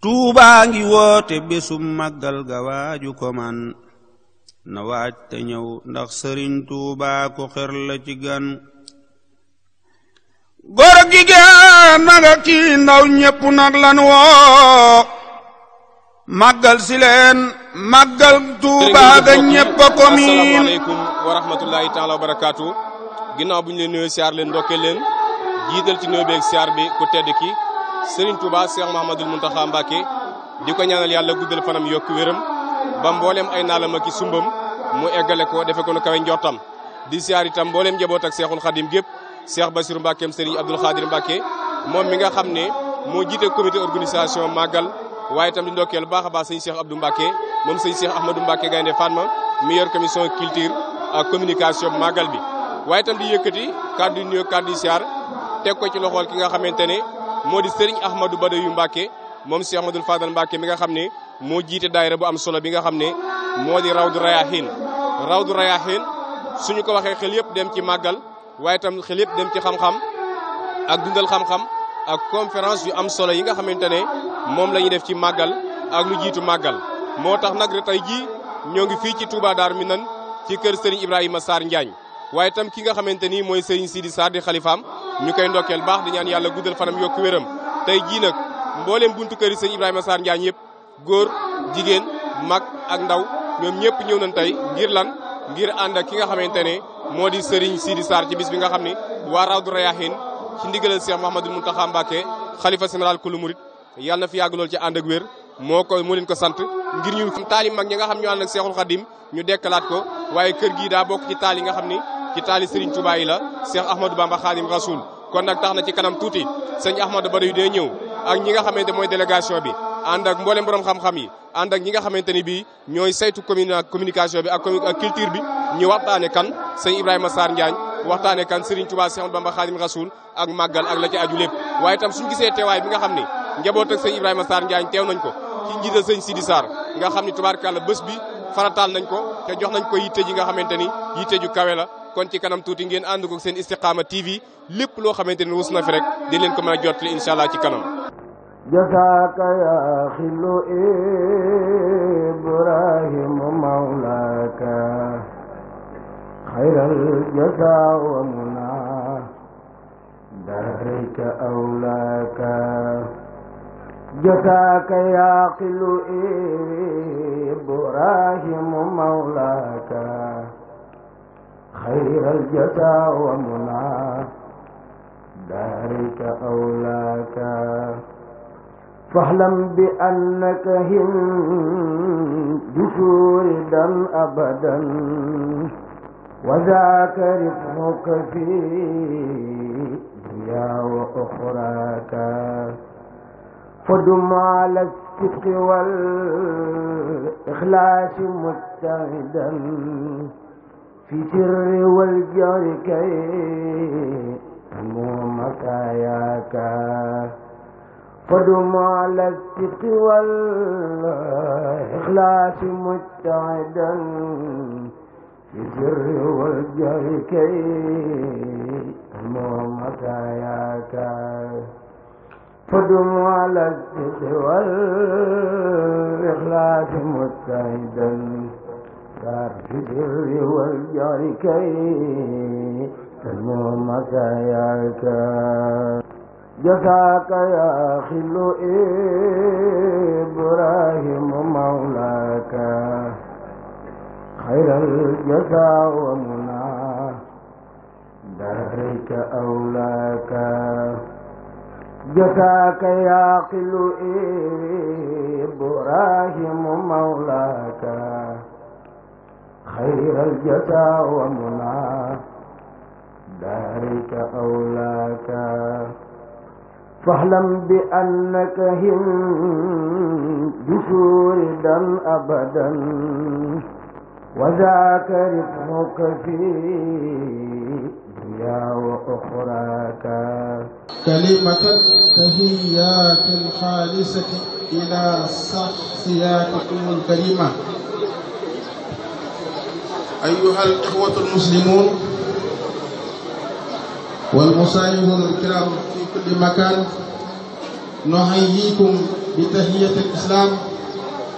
Tuubaa ngi woote bésum màggal ga waaju ko man na waaj te ñëw ndax sëriñ Tuubaa ko xer la ci gan góor ak jigéen mag ak ci ndaw ñépp nag lan woo màggal si leen màggal Tuubaa ga ñépp a ko miin. asalaamaaleykum wa rahmatullahi taala wa barakaatu. ginnaaw bu ñu leen nuyoo siyaar leen ndokkee leen jiital ci nuyoo beeg siyaar bi ku tedd ki Serigne Touba Cheikh Mouhamadoul Mountakha Mbacké di ko ñaanal yàlla guddal fanam yokk wéram ba mbooleem ay naalam ak sumbam mu eggale ko defe ko nu kawe njortam di siyaar itam mbooleem njaboot ak Cheikhul Khadim gépp Cheikh Bassirou Mbackeem Serigne Abdoul Khadir Mbacké moom mi nga xam ne moo jiite comité organisation màggal waaye itam di ndokkeel baax a baax sëñ Cheikh Abdou Mbacké moom sëñ Cheikh Ahmadou Mbacké Gaynde Fatma mi yor commission culture ak communication màggal bi waaye itam di yëkkati kàddu nuyoo kàddu siyaar teg ko ci loxool ki nga xamante ne moo di Serigne Ahmadou Badawi Mbacké moom Cheikh Ahmadou Fadal Mbacké mi nga xam ne moo jiite daayira bu am solo bi nga xam ne moo di Rawdu Rayahin Rawdu Rayahin suñu ko waxee xel yëpp dem ci màggal waaye itam xel yëpp dem ci xam-xam ak dundal xam-xam ak conférence yu am solo yi nga xamante ne moom la ñuy def ci màggal ak lu jiitu màggal moo tax nag tey jii ñoo ngi fii ci Touba Darou Minane ci kër Serigne Ibrahima Sarr Njaañ waaye itam ki nga xamante ni mooy Serigne Sidi Sarr di xalifaam ñu koy ndokkeel baax di ñaan yàlla guddal fanam yokku wéram tey jii nag mbooleem buntu kër yi Serigne Ibrahima Sarr Njaañ yëpp góor jigéen mag ak ndaw ñoom ñëpp ñëw nañ tey ngir lan ngir ànd ak ki nga xamante ne moo di Serigne Sidi Sarr ci bis bi nga xam ne waa Rawdu Rayahin ci ndigalal Cheikh Mouhamadoul Mountakha Mbacké xalifa général kulu murit yàlla na fi yàgg lool ci ànd ak wér moo leen ko sant ngir ñu taali mag ñi nga xam ñu ànd ak Cheikhul Khadim ñu dekkalaat ko waaye kër gii daa bokk ci taal yi nga xam ni ci taali Serigne Touba yi la Cheikh Ahmadou Bamba Khadim Rasoul kon nag tax na ci kanam tuuti sëñ Ahmadou Badawi day ñëw ak ñi nga xamante mooy délégation bi ànd ak mboolem borom xam-xam yi ànd ak ñi nga xamante ni bii ñooy saytu communication bi ak culture bi ñu waxtaane kan sëñ Ibrahima Sarr Njaañ waxtaane kan Serigne Touba Cheikh Ahmadou Bamba Khadim Rasoul ak màggal ak la ci aju lépp waaye itam suñu gisee teewaay bi nga xam ne njaboot ak sëñ Ibrahima Sarr Njaañ teew nañ ko ci njiital sëñ Sidi Sarr nga xam ni tubaarkàlla bés bi farataal nañ ko te jox nañ ko yitte ji nga xamante ni yitte ju kawe la kon ci kanam tuuti ngeen ànd ko seen Istikhama TV lépp loo xamante ni rus na fi rek di leen ko mën a jottali incha allah ci kanam. jazaaka ya xillu Ibrahim mawlaaka xayral jazaa wa muna darika awlaaka jazaaka ya xillu Ibrahim mawlaaka xayral jazaa wa muna darika awlaaka فاعلم بأنك هند سوردا أبدا وذاك رفعك في دنيا وأخراك فدم على الصدق والإخلاص مجتهدا في سر والجهر كي تنمو مكاياك فدم على الصدق والإخلاص مجتهدا في السر والجهر كي تنمو مكاياك فدم على الصدق والإخلاص مجتهدا في السر والجهر كي تنمو مكاياك جزاك يا خل إبراهيم مولاك خير الجزاء ومنى دارك أولاك جزاك يا خل إبراهيم مولاك خير الجزاء ومنى دارك أولاك فاعلم بأنك هند سوردا أبدا وذاك رفعك في دنيا وأخراك كلمة تحيات خالصة إلى شخصياتكم الكريمة أيها الإخوة المسلمون والمصالحون الكرام في كل مكان نحييكم بتحية الإسلام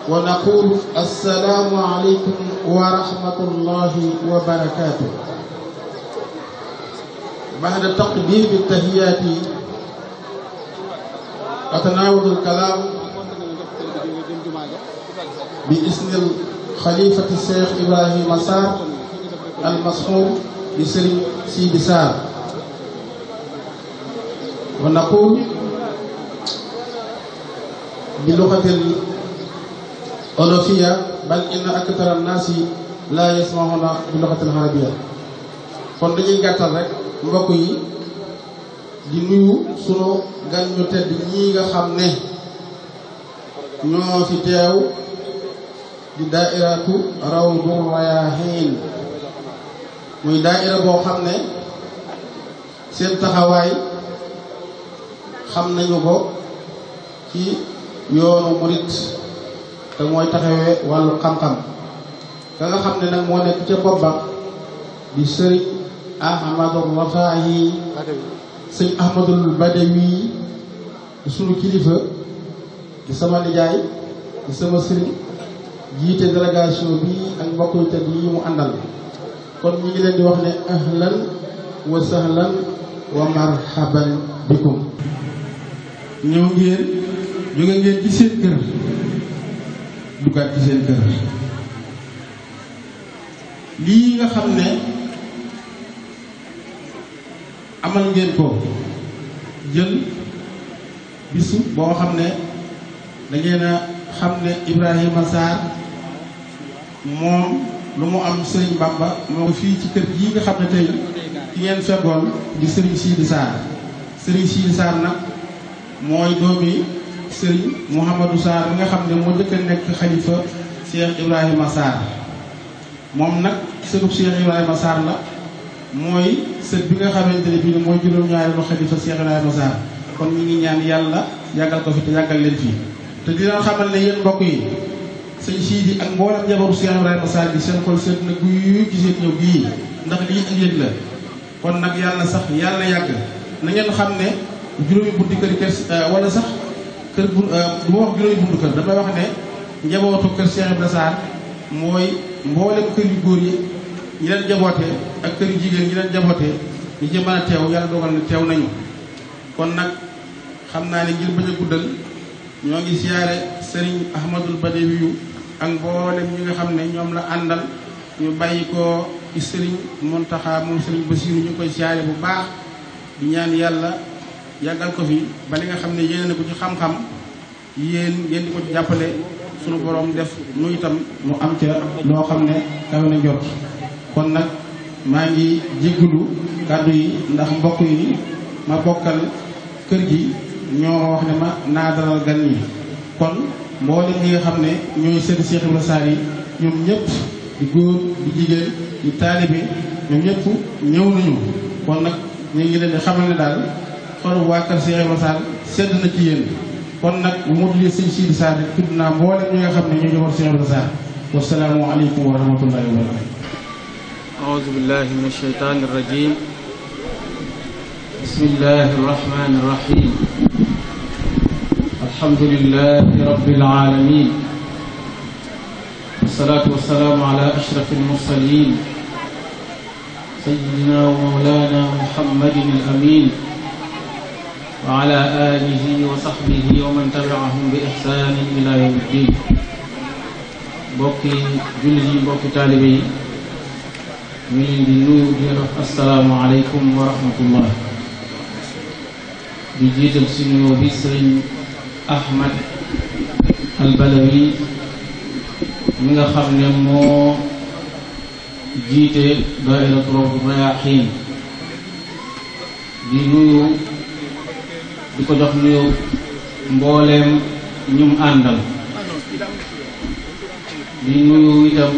ونقول السلام عليكم ورحمة الله وبركاته. بعد تقديم التحيات أتناول الكلام باسم الخليفة الشيخ إبراهيم سار المصحوب بسري سيدي سار، ونقول بلغة الأولوفية بل إن أكثر الناس لا يسمعون باللغة العربية. kon dañuy gàttal rek mbokk yi di nuyu sunu gan ñu tedd ñii nga xam ne ñoo fi teew di daairatu Rawdu Rayaahiin, muy daaira boo xam ne seen taxawaay xam nañu ko ci yoonu murit te mooy taxawee wàllu xam-xam. ka nga xam ne nag moo nekk ca bopp ba di sëriñ Ahmadul Rafaahi, sëñ Ahmadul Badawi di sunu kilifa di sama nijaay di sama sëriñ jiite délégation bi ak mbokk yu tedd yi mu àndal. kon ñu ngi leen di wax ne ahlan wa sahlan wa marhaban bikum. ñëw ngeen jóge ngeen ci seen kër duggaat ci seen kër. lii nga xam ne amal ngeen ko jël bisu boo xam ne da ngeen a xam ne Ibrahima Sarr moom lu mu am Serigne Bamba moo fii ci kër gii nga xam ne tey ki ngeen feggoon di Serigne Sidi Sarr. Serigne Sidi Sarr nag mooy doomi Serigne Mouhamadou Sarr bi nga xam ne moo njëkk a nekk xalifa Cheikh Ibrahima Sarr. moom nag sëtub Cheikh Ibrahima Sarr la, mooy sët bi nga xamante ne bii mooy juróom-ñaareelu xalifa Cheikh Ibrahima Sarr. kon ñu ngi ñaan yàlla yàggal ko fi te yàggal leen fii te dina xamal ne yéen mbokk yi sëñ Sidi ak mboolem jabaru Cheikh Ibrahima Sarr bi seen xol seet na guy ci seen ñëw gii ndax lii ak yéen la. kon nag yàlla sax yàlla yàgg na ngeen xam ne juróomi bunti kër wala sax kër bu du ma wax juróomi buntu kër, damay wax ne njabootu kër Cheikh Ibrahima Sarr mooy mboolem kër yu góor yi ñi leen jabootee ak kër yu jigéen ñi leen jabootee ñi ci mën a teew yàlla dogal na teew nañu. kon nag xam naa ne ngir bañ a guddal ñoo ngi siyaare Serigne Ahmadul Badawi ak mboolem ñi nga xam ne ñoom la àndal ñu bàyyi ko ci Serigne Mountakha moom Serigne Bassirou ñu koy siyaare bu baax di ñaan yàlla yàggal ko fi ba li nga xam ne yéene na ko ci xam-xam yéen ngeen di ko ci jàppale sunu borom def nu itam mu am ca loo xam ne kawe na jot. kon nag maa ngi jéggulu kàddu yi ndax mbokk yi ma bokkal kër gi ñoo wax ne ma naa dalal gan yi. kon mboolem ñi nga xam ne ñooy sëriñ Cheikh Ibrahima Sarr yi ñoom ñëpp di góor di jigéen di taalibe ñoom ñëpp ñëw nañu. kon nag ñu ngi leen di xamal ne daal xolu waa kër Cheikh Ibrahima Sarr sedd na ci yéen. kon nag bu ma tuddee sëñ Sidi Sarr rek tudd naa mboolem ñi nga xam ne ñoo ñëwoon Cheikh Ibrahima Sarr. wasalaamu aleykum wa rahmatullahi wa barakatuh. أعوذ بالله من الشيطان الرجيم. بسم الله الرحمن الرحيم. الحمد لله رب العالمين، والصلاة والسلام على أشرف المرسلين سيدنا ومولانا محمد الأمين وعلى آله وصحبه ومن تبعهم بإحسان إلى يوم الدين. بوكي جلدي بوكي طالبي ñu leen di nuyu di leen wax asalaamaaleykum wa rahmatullah. di jiital si nuyoo bi sëriñ Ahmad al Badawi mi nga xam ne moo jiite daairatu Rawdu Rayaahiin di nuyu di ko jox nuyu mbooleem ñum àndal, di nuyu itam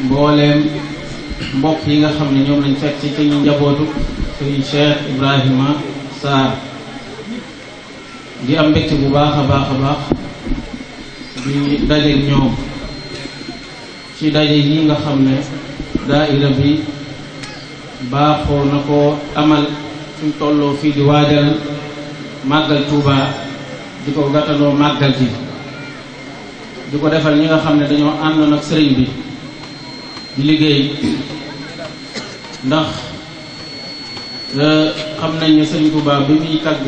mbooleem mbokk yi nga xam ne ñoom lañ fekk ci ñu njabootu Serigne Cheikh Ibrahima Sarr. di am mbégte bu baax a baax a baax di dajeek ñoom ci daje yi nga xam ne daaira bi baaxoo na ko amal suñ tolloo fii di waajal màggal Touba di ko gàttaloo màggal gi di ko defal ñi nga xam ne dañoo àndoon ak sëriñ bi di liggéey ndax xam nañ ne sëriñ Tuubaa bi muy tagg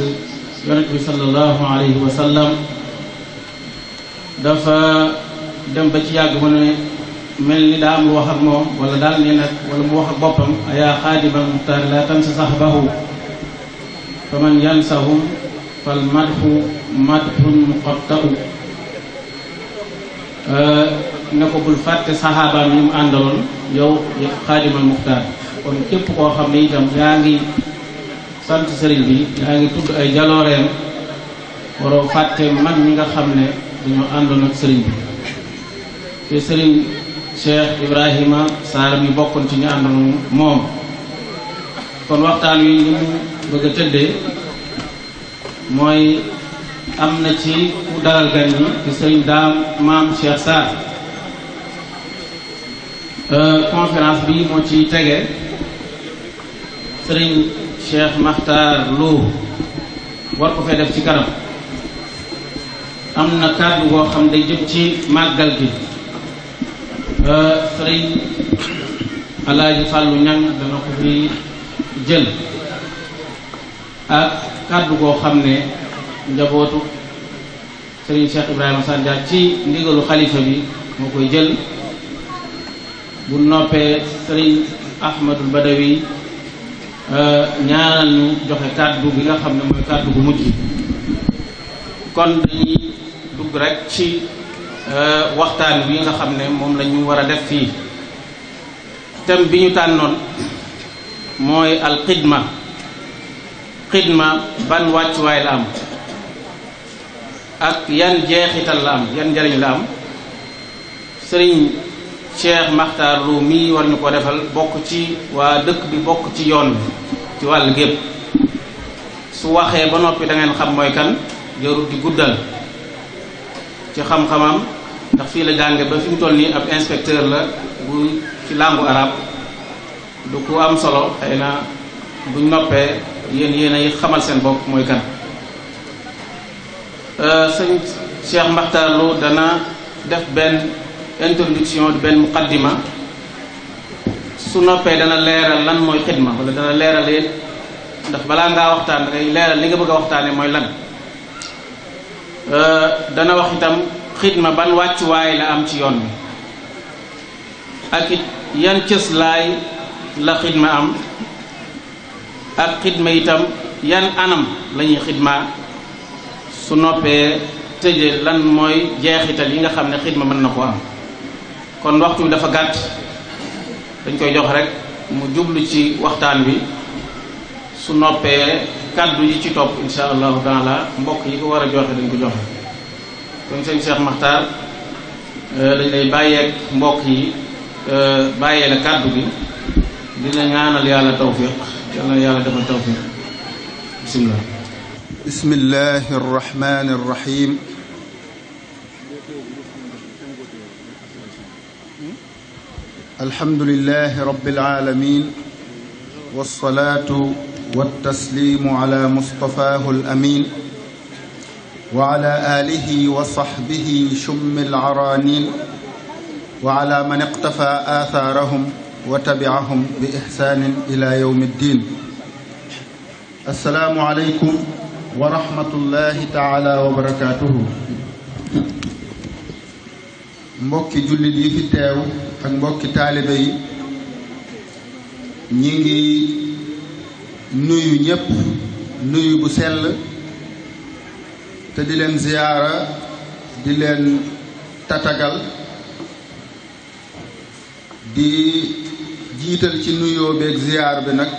yonent bi sallallahu alayhi wa sallam dafa dem ba ci yàgg mu ne mel ni daa am lu wax ak moom wala daal ne nag wala mu wax ak boppam ayaa xaadimal muxtaar la tansa sahbahu fa man yansahum fal madhu madhun muqatta'u ne ko bul fàtte saxaabaam yi mu àndaloon yow xaadimal muxtaar kon képp koo xam ne itam yaa ngi sant sëriñ bi yaa ngi tudd ay jalooreem waroo fàtte mag ñi nga xam ne dañoo àndoon ak sëriñ bi te sëriñ Cheikh Ibrahima Sarr mi bokkoon ci ñu àndoon moom kon waxtaan wi ni mu bëgg a tëddee mooy am na ci ku dalal gan ñi ci sëriñ daam maam Cheikh Sarr conférence bi moo ci tege sëriñ Cheikh Makhtar Lo war ko fee def ci kanam am na kàddu boo xam day jëm ci màggal gi sëriñ Alaaji Fàllu Ñang dana ko fi jël ak kàddu boo xam ne njabootu sëriñ Cheikh Ibrahima Sarr ci ndigalu xalifa bi moo koy jël bu noppee sëriñ Ahmadul Badawi ñaanal ñu joxe kàddu bi nga xam ne mooy kàddu bu mujj kon dañuy dugg rek ci waxtaan bi nga xam ne moom la ñu war a def fii thème bi ñu tànnoon mooy al xidma ban wàccuwaay la am ak yan jeexital la am yan njariñ la am sëriñ Cheikh Makhtar Lo mii war ñu ko defal bokk ci waa dëkk bi bokk ci yoon bi ci wàll gépp su waxee ba noppi da ngeen xam mooy kan jarul di guddal ci xam-xamam ndax fii la jànge ba fi mu toll nii ab inspecteur la bu ci langue arabe du ku am solo xëy na buñ noppee yéen ay xamal seen bopp mooy kan sëñ Cheikh Makhtar Lo dana def benn introduction di benn muqaddima su noppee dana leeral lan mooy xidma wala dana leeral it ndax balaa ngaa waxtaan da ngay leeral li nga bëgg a waxtaane mooy lan dana wax itam xidma ban wàccuwaay la am ci yoon bi ak it yan cëslaay la xidma am ak xidma itam yan anam la ñuy xidma su noppee tëje lan mooy jeexital yi nga xam ne xidma mën na ko am kon waxtu bi dafa gàtt dañ koy jox rek mu jublu ci waxtaan bi su noppee kàddu yi ci topp insha allahu taala mbokk yi ko war a joxe dañ ko joxe kon sëñ Cheikh Makhtar dañ lay bàyyeeg mbokk yi bàyyee la kàddu gi dina ñaanal yàlla tawfiq yàlla yàlla defal tawfiq bismillah bismillahi arrahmani arrahim alhamdulillahi rabbil alamin wassalatu والتسليم على مصطفاه الأمين وعلى آله وصحبه شم العرانين وعلى من اقتفى آثارهم وتبعهم بإحسان إلى يوم الدين السلام عليكم ورحمة الله تعالى وبركاته mbokki jullit yi fi teew ak mbokki taalibe yi ñi ngi nuyu ñépp nuyu bu sell te di leen ziyaara di leen tatagal di jiital ci nuyoo beeg ziyaar bi nag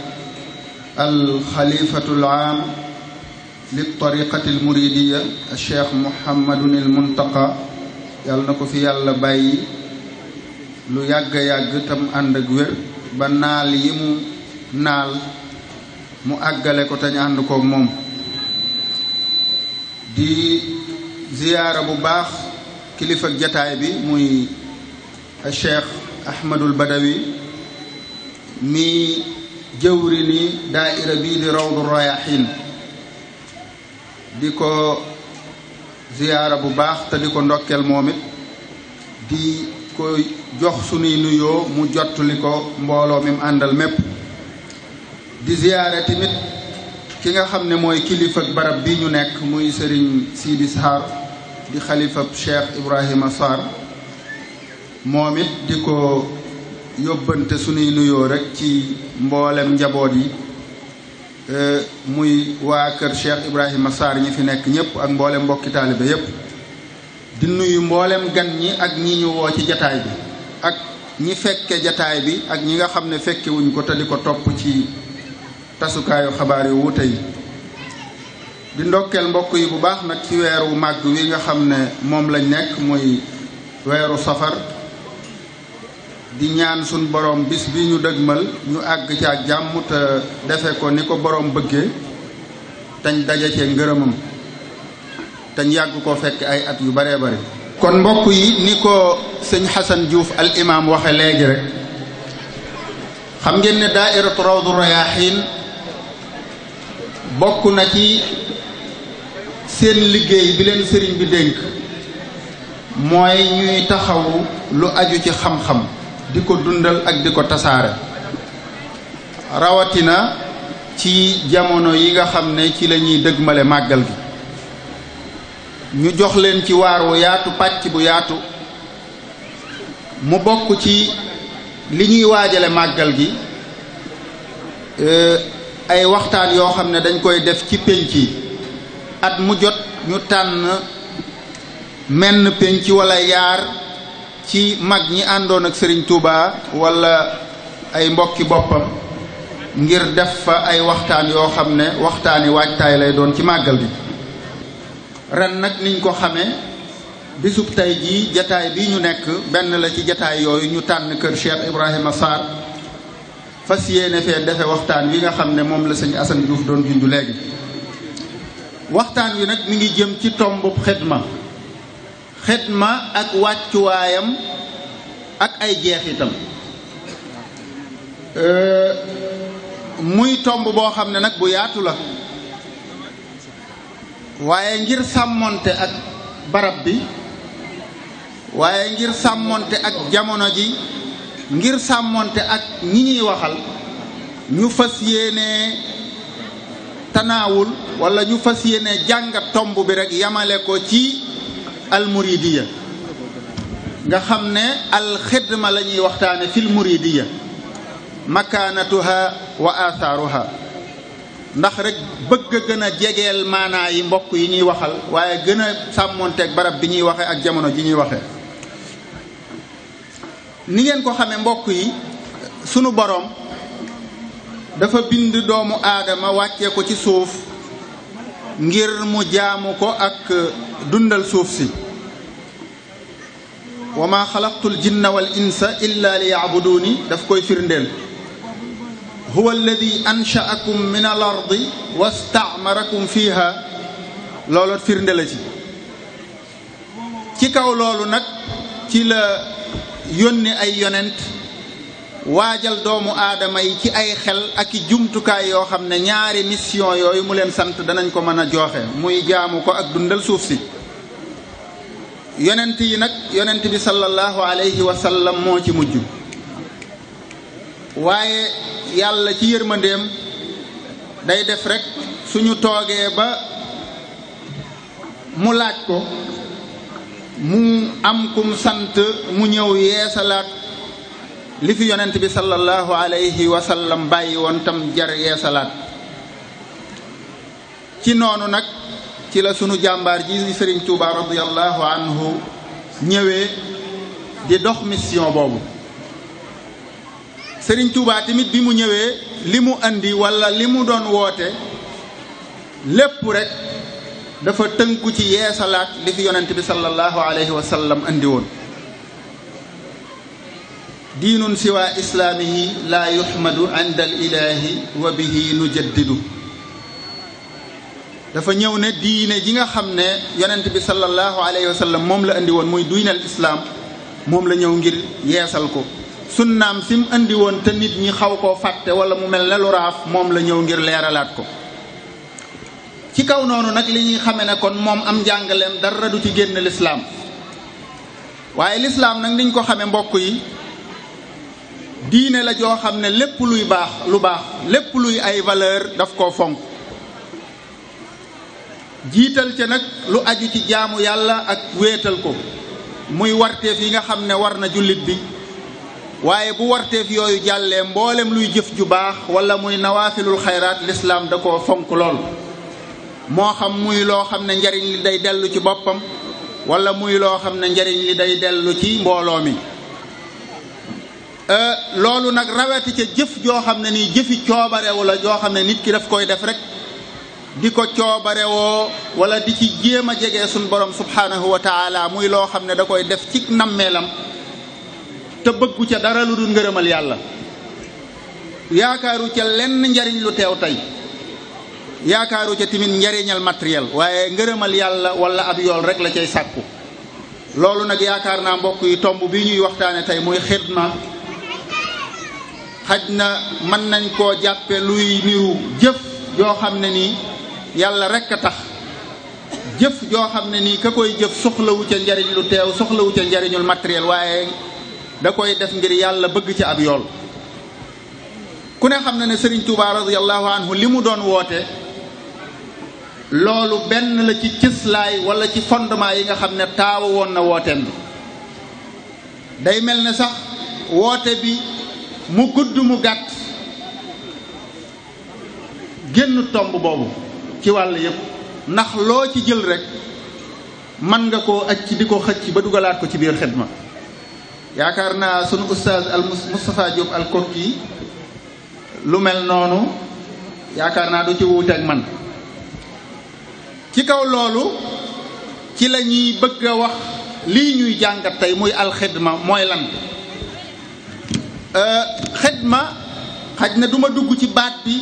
al xalifatul aam li tariqatil muridiya al cheikh muhammadun il muntaqa yàlla na ko fi yàlla bàyyi lu yàgg-yàgg tam ànd ak wér ba naal yi mu naal mu àggale ko tañ ànd koog moom di ziyaara bu baax kilifa jataay bi muy Cheikh Ahmadul Badawi mi jëwri ni daaira bii di Rawdu Rayahin di ko ziyaara bu baax te di ko ndokkeel moom it di ko jox sunuy nuyoo mu jottali ko mbooloo mi mu àndal mépp di ziyaare tamit ki nga xam ne mooy kilifa barab bi ñu nekk muy Serigne Sidi Sarr di xalifa Cheikh Ibrahima Sarr moom it di ko yóbbante sunuy nuyoo rek ci mboolem njaboot yi muy waa kër Cheikh Ibrahima Sarr ñi fi nekk ñëpp ak mboolem mbokki taalibe yépp di nuyu mboolem gan ñi ak ñi ñu woo ci jataay bi ak ñi fekke jataay bi ak ñi nga xam ne fekke wuñ ko te di ko topp ci tasukaayu xabaar yu wuute yi di ndokkeel mbokk yi bu baax nag ci weeru màgg wi nga xam ne moom lañ nekk muy weeru safar di ñaan suñ borom bis bi ñu dëgmal ñu àgg ci ak jàmm te defe ko ni ko borom bëggee tañ daje cee ngërëmam tañ yàgg ko fekk ay at yu baree bari kon mbokk yi ni ko sëñ Xasan Diouf al imam waxe léegi rek xam ngeen ne daairatu rawdu rayaahiin bokk na ci seen liggéey bi leen sëriñ bi dénk mooy ñuy taxawu lu aju ci xam-xam di ko dundal ak di ko tasaare rawatina ci jamono yi nga xam ne ci la ñuy dëgmale màggal gi ñu jox leen ci waar wu yaatu pàcc bu yaatu mu bokk ci li ñuy waajale màggal gi ay waxtaan yoo xam ne dañ koy def ci pénc yi at mu jot ñu tànn menn pénc wala yaar ci mag ñi àndoon ak Serigne Touba wala ay mbokki boppam ngir def fa ay waxtaan yoo xam ne waxtaani waajtaay lay doon ci màggal gi ren nag niñ ko xamee bisub tey jii jataay bi ñu nekk benn la ci jataay yooyu ñu tànn kër Cheikh Ibrahima Sarr fas yéene fee defe waxtaan wi nga xam ne moom la sëñ Assane Diouf doon junju léegi waxtaan wi nag mi ngi jëm ci tombub xidma ak wàccuwaayam ak ay jeexitam muy tomb boo xam ne nag bu yaatu la waaye ngir sàmmonte ak barab bi waaye ngir sàmmonte ak jamono ji ngir sàmmonte ak ñi ñuy waxal ñu fas yéene tanaawul wala ñu fas yéene jàngat tomb bi rek yamale ko ci almuridiya nga xam ne alxidma la ñuy waxtaane fil muridiya makaanatuha wa athaaruha ndax rek bëgg a gën a jegeel maanaa yi mbokk yi ñuy waxal waaye gën a sàmmonteeg barab bi ñuy waxe ak jamono ji ñuy waxe ni ngeen ko xamee mbokk yi sunu boroom dafa bind doomu aadama wàccee ko ci suuf ngir mu jaamu ko ak dundal suuf si wa ma xalaqtul jinna wal insa illa li yaabuduuni daf koy firndeel huwa alladi anshaakum min al ardi wastaamarakum fiha loolu firnde la ci kaw loolu nag ci la yónni ay yonent waajal doomu aadama yi ci ay xel ak i jumtukaay yoo xam ne ñaari mission yooyu mu leen sant danañ ko mën a joxe muy jaamu ko ak dundal suuf si yonent yi nag yonent bi sallallahu alayhi wa sallam moo ci mujj waaye yàlla ci yërmandeem day def rek suñu toogee ba mu laaj ko mu am kum sant mu ñëw yeesalaat li fi yonent bi sallallahu alayhi wa sallam bàyyi woon tam jar yeesalaat ci noonu nag ci la sunu jàmbaar ji Serigne Touba radiyallahu anhu ñëwee di dox mission boobu Serigne Touba tamit bi mu ñëwee li mu andi wala li mu doon woote lépp rek dafa tënku ci yeesalaat li fi yonent bi sallallahu alayhi wa sallam andi woon diinun siwa islaamihi laa yuhmadu inda al ilahi wa bihi nujaddidu dafa ñëw ne diine ji nga xam ne yonent bi sallallahu alayhi wa sallam moom la andi woon muy diinal islaam moom la ñëw ngir yeesal ko sunnaam si mu andi woon te nit ñi xaw koo fàtte wala mu mel ne lu raaf moom la ñëw ngir leeralaat ko ci kaw noonu nag li ñuy xame ne kon moom am njàngaleem dara du ci génn lislaam waaye lislaam nag niñ ko xame mbokk yi diine la joo xam ne lépp luy baax lu baax lépp luy ay valeur daf koo fonk jiital ca nag lu aju ci jaamu yàlla ak wéetal ko muy warteef yi nga xam ne war na jullit bi waaye bu warteef yooyu jàllee mboolem luy jëf ju baax wala muy nawaafilul xayraat lislaam da koo fonk lool moo xam muy loo xam ne njariñ li day dellu ci boppam wala muy loo xam ne njariñ li day dellu ci mbooloo mi loolu nag rawati ca jëf joo xam ne nii jëfi coobarewu la joo xam ne nit ki daf koy def rek di ko coobarewoo wala di ci jéem a jege suñ borom subhanahu wa taala muy loo xam ne da koy def ci nammeelam te bëggu ca dara lu dul ngërëmal yàlla yaakaaru ca lenn njariñ lu teew tey yaakaaru ca tamit njariñal matériel waaye ngërëmal yàlla wala ab yool rek la cay sàkku loolu nag yaakaar naa mbokk yi tomb bi ñuy waxtaane tey muy xidma xaj na mën nañ koo jàppe luy niru jëf joo xam ne nii yàlla rek a tax jëf joo xam ne nii ka koy jëf soxlawu ca njariñ lu teew soxlawu ca njariñul matériel waaye da koy def ngir yàlla bëgg ci ab yool ku ne xam na ne Serigne Touba radiyallahu anhu li mu doon woote loolu benn la ci cëslaay wala ci fondement yi nga xam ne taawa woon na wooteem bi day mel ne sax woote bi mu gudd mu gàtt génn tomb boobu ci wàll yépp ndax loo ci jël rek mën nga koo acc di ko xëcc ba dugalaat ko ci biir xidma yaakaar naa sunu ustaaz al Moustapha Diop al Kokki lu mel noonu yaakaar naa du ci wuuteeg man ci kaw loolu ci la ñuy bëgg a wax lii ñuy jàngat tey muy alxidma mooy lan xidma xaj na duma dugg ci baat bi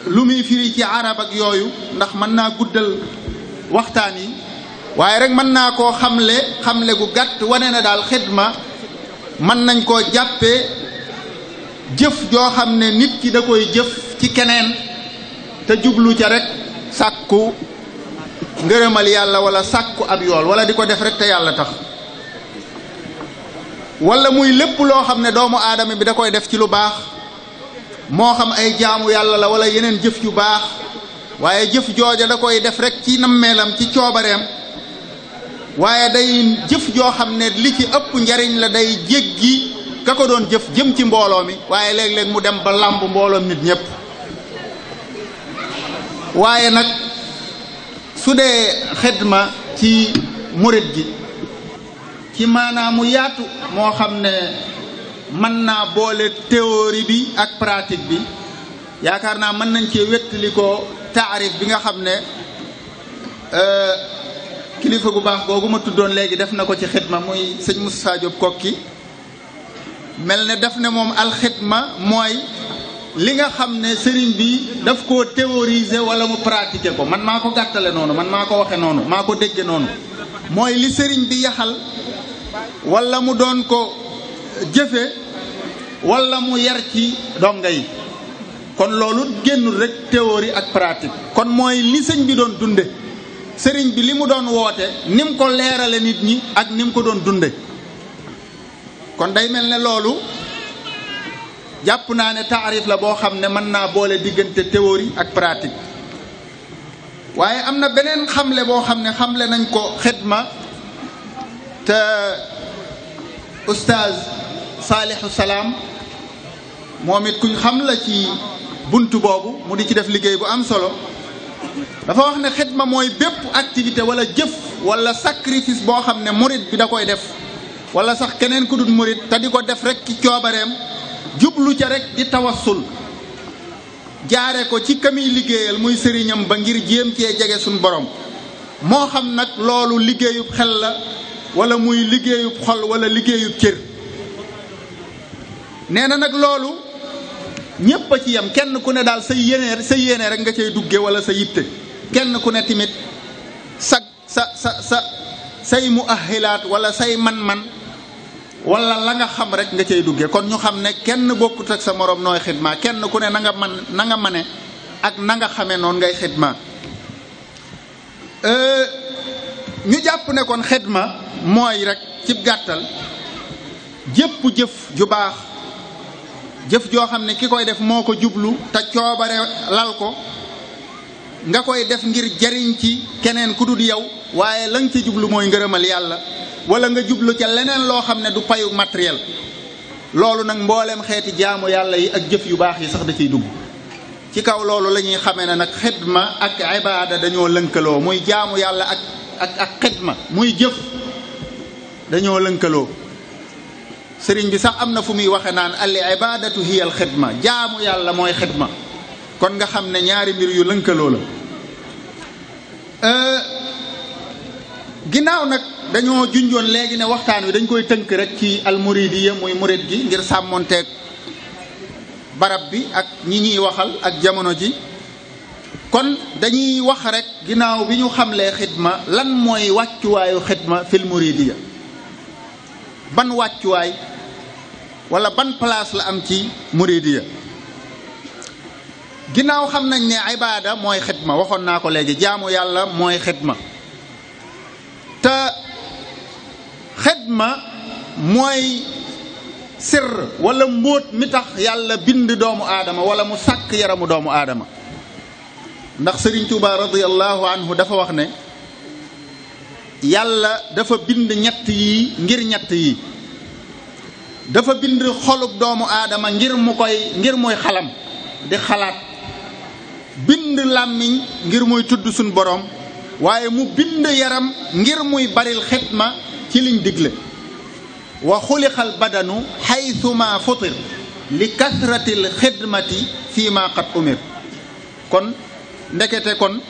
lu muy firi ci arab ak yooyu ndax mën naa guddal waxtaan yi waaye rek mën naa koo xamle gu gàtt wane na daal xidma mën nañ koo jàppee jëf joo xam ne nit ki da koy jëf ci keneen te jublu ca rek sàkku ngërëmal yàlla wala sàkku ab yool wala di ko def rek te yàlla tax wala muy lépp loo xam ne doomu aadama bi da koy def ci lu baax moo xam ay jaamu yàlla la wala yeneen jëf yu baax waaye jëf jooja da koy def rek ci nammeelam ci coobareem waaye day jëf joo xam ne li ci ëpp njariñ la day jéggi ka ko doon jëf jëm ci mbooloo mi waaye léeg-léeg mu dem ba làmb mbooloom nit ñépp waaye nag su dee xidma ci murit gi ci maanaam mu yaatu moo xam ne mën naa boole théorie bi ak pratique bi yaakaar naa mën nañ cee wéttali ko taarif bi nga xam ne kilifa gu baax googu ma tuddoon léegi def na ko ci xidma muy sëñ Moustapha Diop Kokki mel ne def ne moom alxidma mooy li nga xam ne sëriñ bi daf koo théoriser wala mu pratiquer ko man maa ko gàttale noonu man maa ko waxe noonu maa ko dégge noonu mooy li sëriñ bi yaxal wala mu doon ko jëfe wala mu yar ci donga yi kon loolu génnul rek théorie ak pratique kon mooy li sëñ bi doon dunde sëriñ bi li mu doon woote ni mu ko leerale nit ñi ak ni mu ko doon dunde kon day mel ne loolu jàpp naa ne taarif la boo xam ne mën naa boole diggante théorie ak pratique waaye am na beneen xamle boo xam ne xamle nañ ko xidma te oustaz Saalihu Salaam moom it kuñ xam la ci buntu boobu mu di ci def liggéey bu am solo dafa wax ne xidma mooy bépp activité wala jëf wala sacrifice boo xam ne murit bi da koy def wala sax keneen ku dul murit te di ko def rek ci coobareem jublu ca rek di tawassul jaare ko ci kamiy liggéeyal muy sëriñam ba ngir jéem cee jege suñ borom moo xam nag loolu liggéeyub xel la wala muy liggéeyub xol wala liggéeyub cër nee na nag loolu ñépp a ci yem kenn ku ne daal sa yéene rek nga cay dugge wala sa yitte kenn ku ne tamit say muahilaat wala say man-man wala la nga xam rek nga cay dugge kon ñu xam ne kenn bokkut ak sa morom nooy xidma kenn ku ne na nga mane ak na nga xamee noonu ngay xidma ñu jàpp ne kon xidma mooy rek ci gàttal jëpp jëf ju baax jëf joo xam ne ki koy def moo ko jublu te coobare lal ko nga koy def ngir jariñ ci keneen ku dul yow waaye la nga ci jublu mooy ngërëmal yàlla wala nga jublu ca leneen loo xam ne du payu matériel loolu nag mbooleem xeeti jaamu yàlla yi ak jëf yu baax yi sax da ciy dugg ci kaw loolu la ñuy xamee ne nag xidma ak ibaada dañoo lënkaloo muy jaamu yàlla ak xidma muy jëf dañoo lënkaloo sëriñ bi sax am na fu muy waxe naan al ibaadatu hiya al xidma jaamu yàlla mooy xidma kon nga xam ne ñaari mbir yu lënkaloo la ginnaaw nag dañoo junjoon léegi ne waxtaan wi dañ koy tënk rek ci almuridiya muy murid gi ngir sàmmonteeg barab bi ak ñi ñuy waxal ak jamono ji kon dañuy wax rek ginnaaw bi ñu xamlee xidma lan mooy wàccuwaayu xidma fil muridiya ban wàccuwaay wala ban place la am ci muridiya ginnaaw xam nañ ne ibaada mooy xidma waxoon naa ko léegi jaamu yàlla mooy xidma te xidma mooy sirr wala mbóot mi tax yàlla bind doomu aadama wala mu sàkk yaramu doomu aadama ndax Sëriñ Tuuba radiyallahu anhu dafa wax ne yàlla dafa bind ñett yi ngir ñett yi dafa bind xolub doomu aadama ngir muy xalam di xalaat bind làmmiñ ngir muy tudd suñ boroom waaye mu bind yaram ngir muy baril xidma ci liñ digle wa xuliqal badanu xaytuma futir li kasratil xidmati fii ma qad umir kon ndekete kon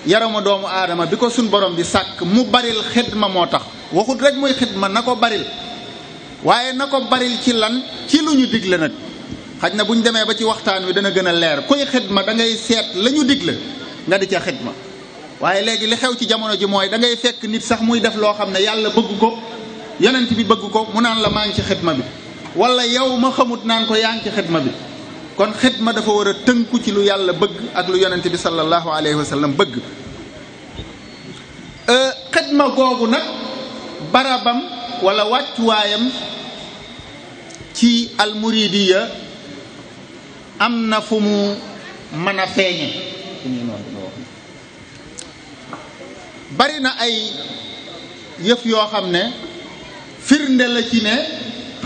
yaramu doomu aadama bi ko suñ borom di sàkk mu baril xidma moo tax waxut rek muy xidma na ko baril waaye na ko baril ci lan ci lu ñu digle nag xaj na bu ñu demee ba ci waxtaan wi dana gën a leer kuy xidma da ngay seet la ñu digle nga di ca xidma waaye léegi li xew ci jamono ji mooy da ngay fekk nit sax muy def loo xam ne yàlla bëgg ko yonent bi bëgg ko mu naan la maa ngi ci xidma bi wala yow ma xamut naan ko yaa ngi ci xidma bi kon xidma dafa war a tënku ci lu yàlla bëgg ak lu yonent bi sallallahu alayhi wa sallam bëgg xidma googu nag barabam wala wàccuwaayam ci almuridiya am na fu mu mën a feeñe bari na ay yëf yoo xam ne firnde la ci ne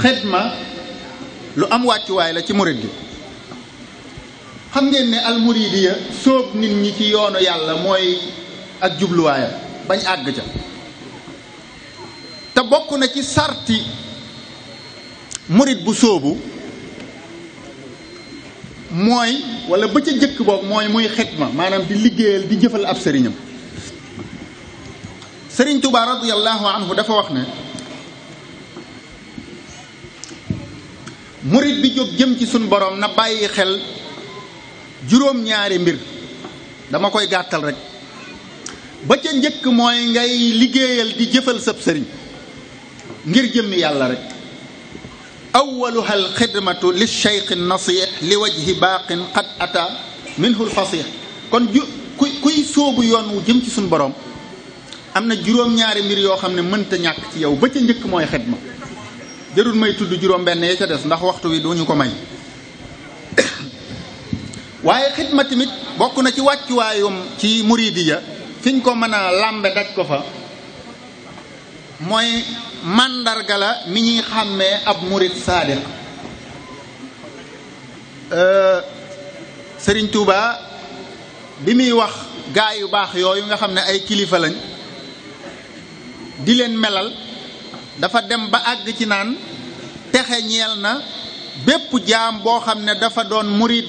xidma lu am wàccuwaay la ci murid gi xam ngeen ne almuridiya sóob nit ñi ci yoonu yàlla mooy ak jubluwaayam bañ àgg ca te bokk na ci sarti murid bu sóobu mooy wala ba ca jëkk boog mooy muy xidma maanaam di liggéeyal di jëfal ab sëriñam Sëriñ Tuubaa radiyallahu anhu dafa wax ne murid bi jóg jëm ci suñ borom na bàyyi xel juróom-ñaari mbir dama koy gàttal rek ba ca njëkk mooy ngay liggéeyal di jëfal sab sëriñ ngir jëmmi yàlla rek awaluha alxidmatu li cheikh nasih li wajhi baaqin qad ata minhu lfasih kon kuy sóobu yoon wu jëm ci suñ borom am na juróom-ñaari mbir yoo xam ne mënta ñàkk ci yow ba ca njëkk mooy xidma jarul may tudd juróom-benn ya ca des ndax waxtu wi duñu ko may waaye xidma tamit bokk na ci wàccuwaayum ci muridiya fiñ ko mën a làmbe daj ko fa mooy màndarga la mi ñuy xàmmee ab murid saadiq Sëriñ Tuuba bi muy wax gaa yu baax yooyu nga xam ne ay kilifa lañ di leen melal dafa dem ba àgg ci naan texe ñeel na bépp jaam boo xam ne dafa doon murid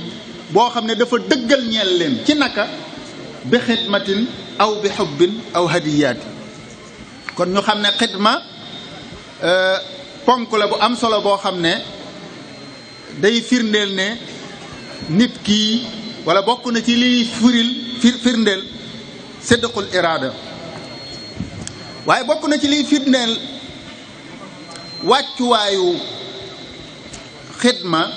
boo xam ne dafa dëggal ñeel leen ci naka bi xidmatin aw bi xubbin aw hadiyaati kon ñu xam ne xidma ponk la bu am solo boo xam ne day firndeel ne nit kii wala bokk na ci liy firndeel sidqul iraada waaye bokk na ci liy firndeel wàccuwaayu xidma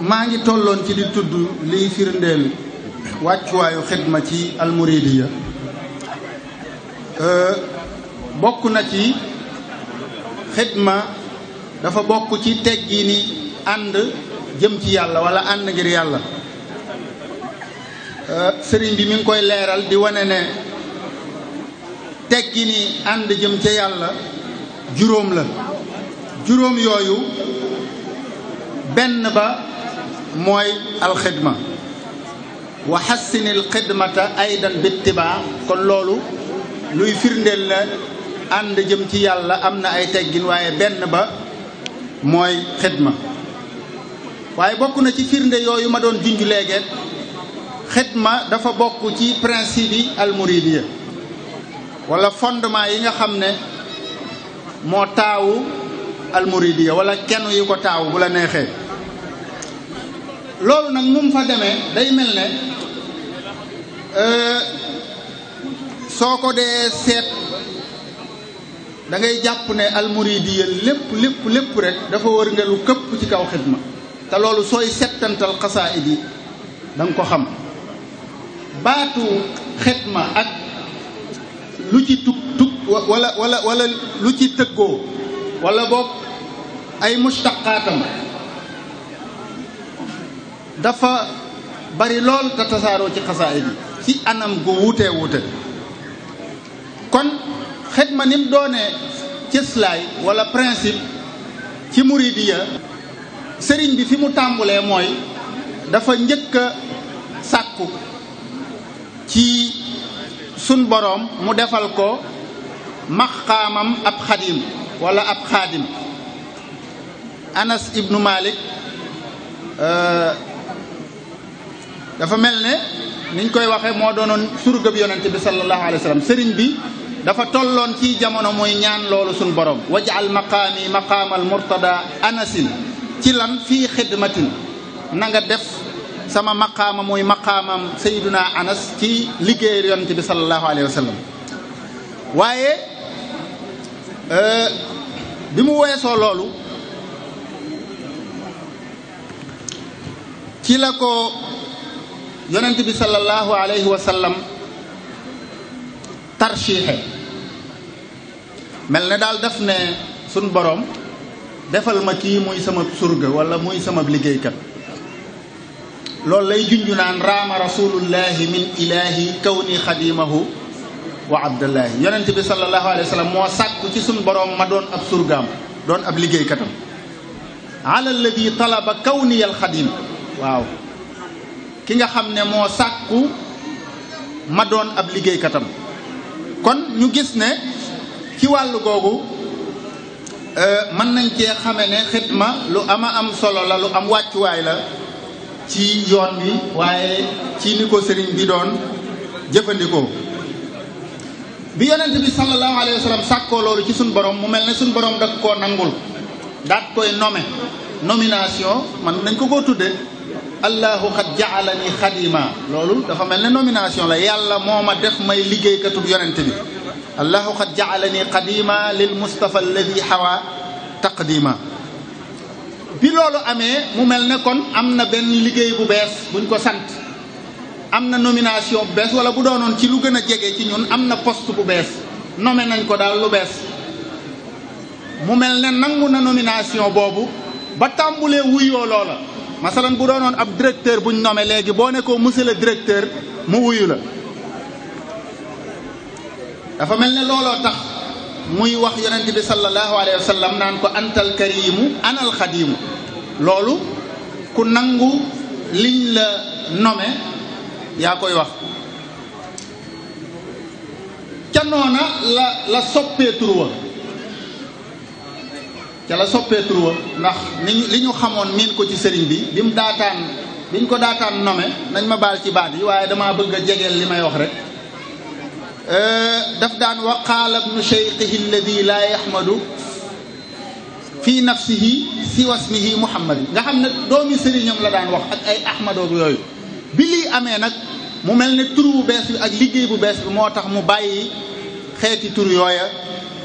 maa ngi tolloon ci di tudd liy firndeel wàccuwaayu xidma ci almuridiya bokk na ci xidma dafa bokk ci teggi ni ànd jëm ci yàlla wala ànd ngir yàlla. sëriñ bi mi ngi koy leeral di wane ne teggi ni ànd jëm ca yàlla juróom la. juróom yooyu benn ba mooy alxidma wa xassinil xidmata aydan bittibaa. kon loolu luy firndeel la ànd jëm ci yàlla am na ay teggin waaye benn ba mooy xidma. waaye bokk na ci firnde yooyu ma doon junj léegi xidma dafa bokk ci principe yi almuridiya wala fondement yi nga xam ne moo taawu almuridiya wala kenn yi ko taawu bu la neexee. loolu nag mu fa demee day mel ne soo ko dee seet da ngay jàpp ne almuridiya lépp rek dafa wër nga lu këpp ci kaw xidma. te loolu sooy settantal xasaayid yi da nga ko xam. baatu xidma ak lu ci tug wala lu ci tëggoo wala boog ay mustaqaatam dafa bari lool te tasaaroo ci xasaayid yi ci anam gu wuute kon xidma ni mu doonee cëslaay wala principe ci muridiya sëriñ bi fi mu tàmbulee mooy dafa njëkk a sàkku ci sun boroom mu defal ko maqaamam ab xadim wala ab xaadim. Anas ibnu Malik dafa mel ne niñ koy waxee moo doonoon surgab yonent bi sallallahu alayhi wa sallam. sëriñ bi dafa tolloon ci jamono mooy ñaan loolu sun boroom waj'al maqaami maqaamal murtada anasin ci lan fii xidmatin na nga def sama maqaama muy maqaamam sayyiduna Anas ci liggéey yonent bi sallallahu alayhi wa sallam. waaye bi mu weesoo loolu ci la ko yonent bi sallallahu alayhi wa sallam tarxiixe mel ne daal daf ne sun borom defal ma kii muy sama surga wala muy sama liggéeykat. loolu lay junju naan raama rasulullahi min ilahi kawni xadimahu wa abdullahi. yonent bi sallallahu alayhi wa sallam moo sàkku ci sun borom ma doon ab surgaam doon ab liggéeykatam. ala alladi talaba kawni al xadim. waaw ki nga xam ne moo sàkku ma doon ab liggéeykatam. kon ñu gis ne ci wàllu googu mën nañ cee xame ne xidma lu am solo la lu am wàccuwaay la ci yoon bi waaye ci ni ko sëriñ bi doon jëfandikoo. bi yonent bi sallallahu alayhi wa sallam sàkkoo loolu ci suñ borom mu mel ne suñ borom da koo nangul daat koy nomination man nañ ko koo tudde allahu xad ja'alani xadima. loolu dafa mel ne nomination la yàlla moo ma def may liggéeykatub yonent bi. allahu xad ja'alani xadima lil mustafa alladi xawa taqdima. bi loolu amee mu mel ne kon am na benn liggéey bu bees buñ ko sant am na nomination bu bees wala bu doonoon ci lu gën a jege ci ñun am na poste bu bees nommé nañ ko daal lu bees. mu mel ne nangu na nomination boobu ba tàmbulee wuyoo loola. masalan bu doonoon ab directeur buñ nommé léegi boo ne ko monsieur le directeur mu wuyu la. dafa mel ne looloo tax muy wax yonent bi sallallahu alayhi wa sallam naan ko antal karimu anal xadimu. loolu ku nangu liñ la nommé yaa koy wax. ca noona la soppee tur wa ca la soppee tur wa ndax li ñu xamoon miin ko ci sëriñ bi biñ ko daataan nommé nañ ma baal ci baat yi waaye damaa bëgg a jegeel li may wax rek. daf daan wa qaala ibnu cheikhihi alladi laa yaxmadu fi nafsihi siwa ismihi muhammad. nga xam ne doomi sëriñam la daan wax ak ay ahmadoog yooyu. bi lii amee nag mu mel ne tur bu bees bi ak liggéey bu bees bi moo tax mu bàyyi xeeti tur yooya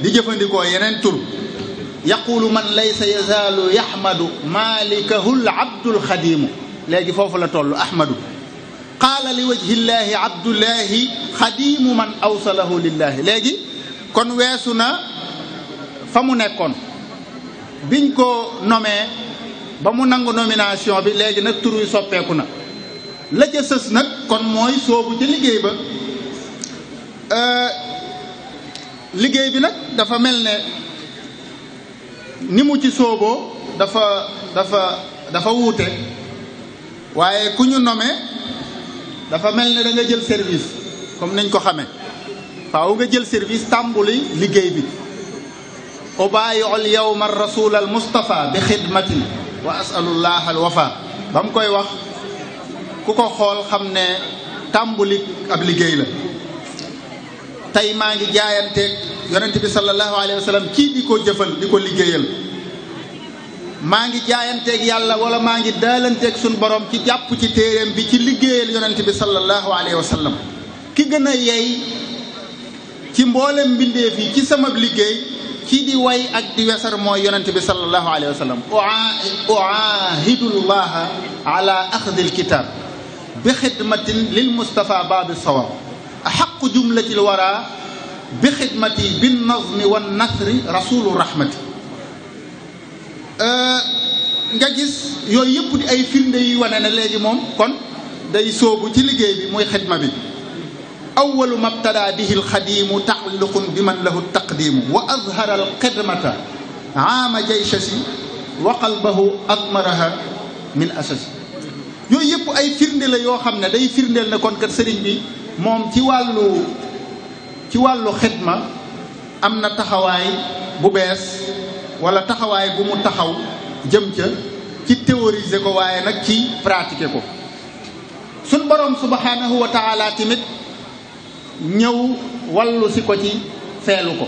di jëfandikoo yeneen tur. yaqulu man laysa yazaalu yaxmadu malikahu l abdul xadimu léegi foofu la toll ahmadu qaala li wajhillahi abdullahi xadimu man awsalahu lillahi léegi kon weesu na fa mu nekkoon biñ ko nommé ba mu nangu nomination bi léegi nag tur wi soppeeku na la ca sës nag kon mooy soobu ca liggéey ba liggéey bi nag dafa mel ne ni mu ci sooboo dafa wuute waaye ku ñu nommé dafa mel ne da nga jël service comme niñ ko xamee faaw nga jël service tàmbuli liggéey bi ubaayi'ul yawma rasul al mustafa bi xidmatin wa asalullah al wafa ba mu koy wax ku ko xool xam ne tàmbuli ab liggéey la tey maa ngi jaayanteeg yonent bi sallallahu alayhi wa sallam kii di ko jëfal di ko liggéeyal maa ngi jaayanteeg yàlla wala maa ngi daalanteeg suñ borom ci jàpp ci téeréem bi ci liggéeyal yonent bi sallallahu alayhi wa sallam ki gën a yey ci mboolem mbindeef yi ci sama liggéey ci di way ak di wesar mooy yonent bi sallallahu alayhi wa sallam uahidullaha ala axdi alkitab bi xidmatin lil mustafa baabi sawab axaqu jumlatil wara bi xidmati bin nazmi wan nasri rasulu rahmati nga gis yooyu yëpp di ay firnde yi wane ne léegi moom kon day soobu ci liggéey bi muy xidma bi awalu mabtada bihi alxadimu taxalluqun bi man lahu taqdimu wa azhara alxidmata aama jaysasi wa qalbahu admaraha min asasi yooyu yëpp ay firnde la yoo xam ne day firndeel ne kon kat sëriñ bi moom ci wàllu xidma am na taxawaay bu bees wala taxawaay bu mu taxaw jëm ca ci théoriser ko waaye nag ci pratiquer ko suñ boroom subhanahu wa taala tamit ñëw wallu si ko ci feelu ko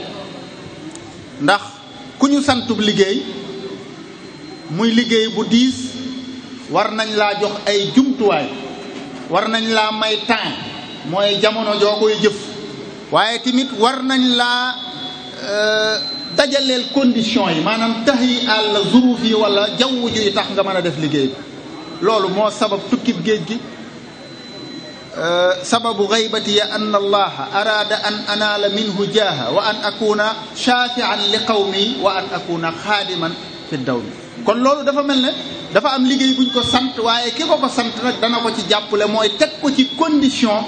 ndax ku ñu santub liggéey muy liggéey bu diis war nañ laa jox ay jumtuwaay war nañ laa may temps mooy jamono joo koy jëf waaye tamit war nañ laa dajaleel conditions yi maanaam tax yi àll zuruf yi wala jaww ji tax nga mën a def liggéey bi loolu moo sabab tukkib géej gi sababu gaybati ya an allaha araada an anaala minhu jaaha wa an akuna shafian li qawmi wa an akuna xaadiman fi dawmi kon loolu dafa mel ne dafa am liggéey buñ ko sant waaye ki ko sant nag dana ko ci jàppale mooy teg ko ci condition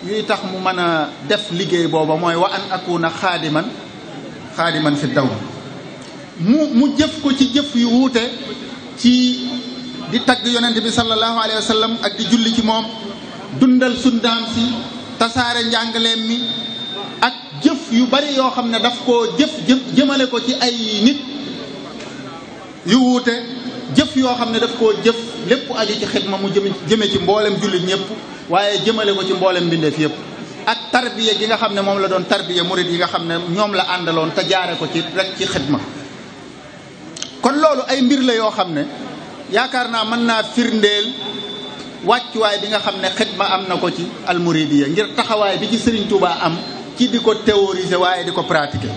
yuy tax mu mën a def liggéey booba mooy wa an akuna xaadiman fi dawmi mu jëf ko ci jëf yu wuute ci di tagg yonent bi sallallahu alayhi wa sallam ak di julli ci moom dundal sundaam si tasaare njàngaleem mi ak jëf yu bari yoo xam ne daf koo jëmale ko ci ay nit yu wuute jëf yoo xam ne daf koo jëf lépp aju ci xidma mu jëme ci mboolem jullit ñëpp waaye jëmale ko ci mboolem mbindeef yëpp ak tarbiya gi nga xam ne moom la doon tarbiya murid yi nga xam ne ñoom la àndaloon te jaare ko ci rek ci xidma kon loolu ay mbir la yoo xam ne yaakaar naa mën naa firndeel wàccuwaay bi nga xam ne xidma am na ko ci almuridiya ngir taxawaay bi ci Serigne Touba am ci di ko théoriser waaye di ko pratiquer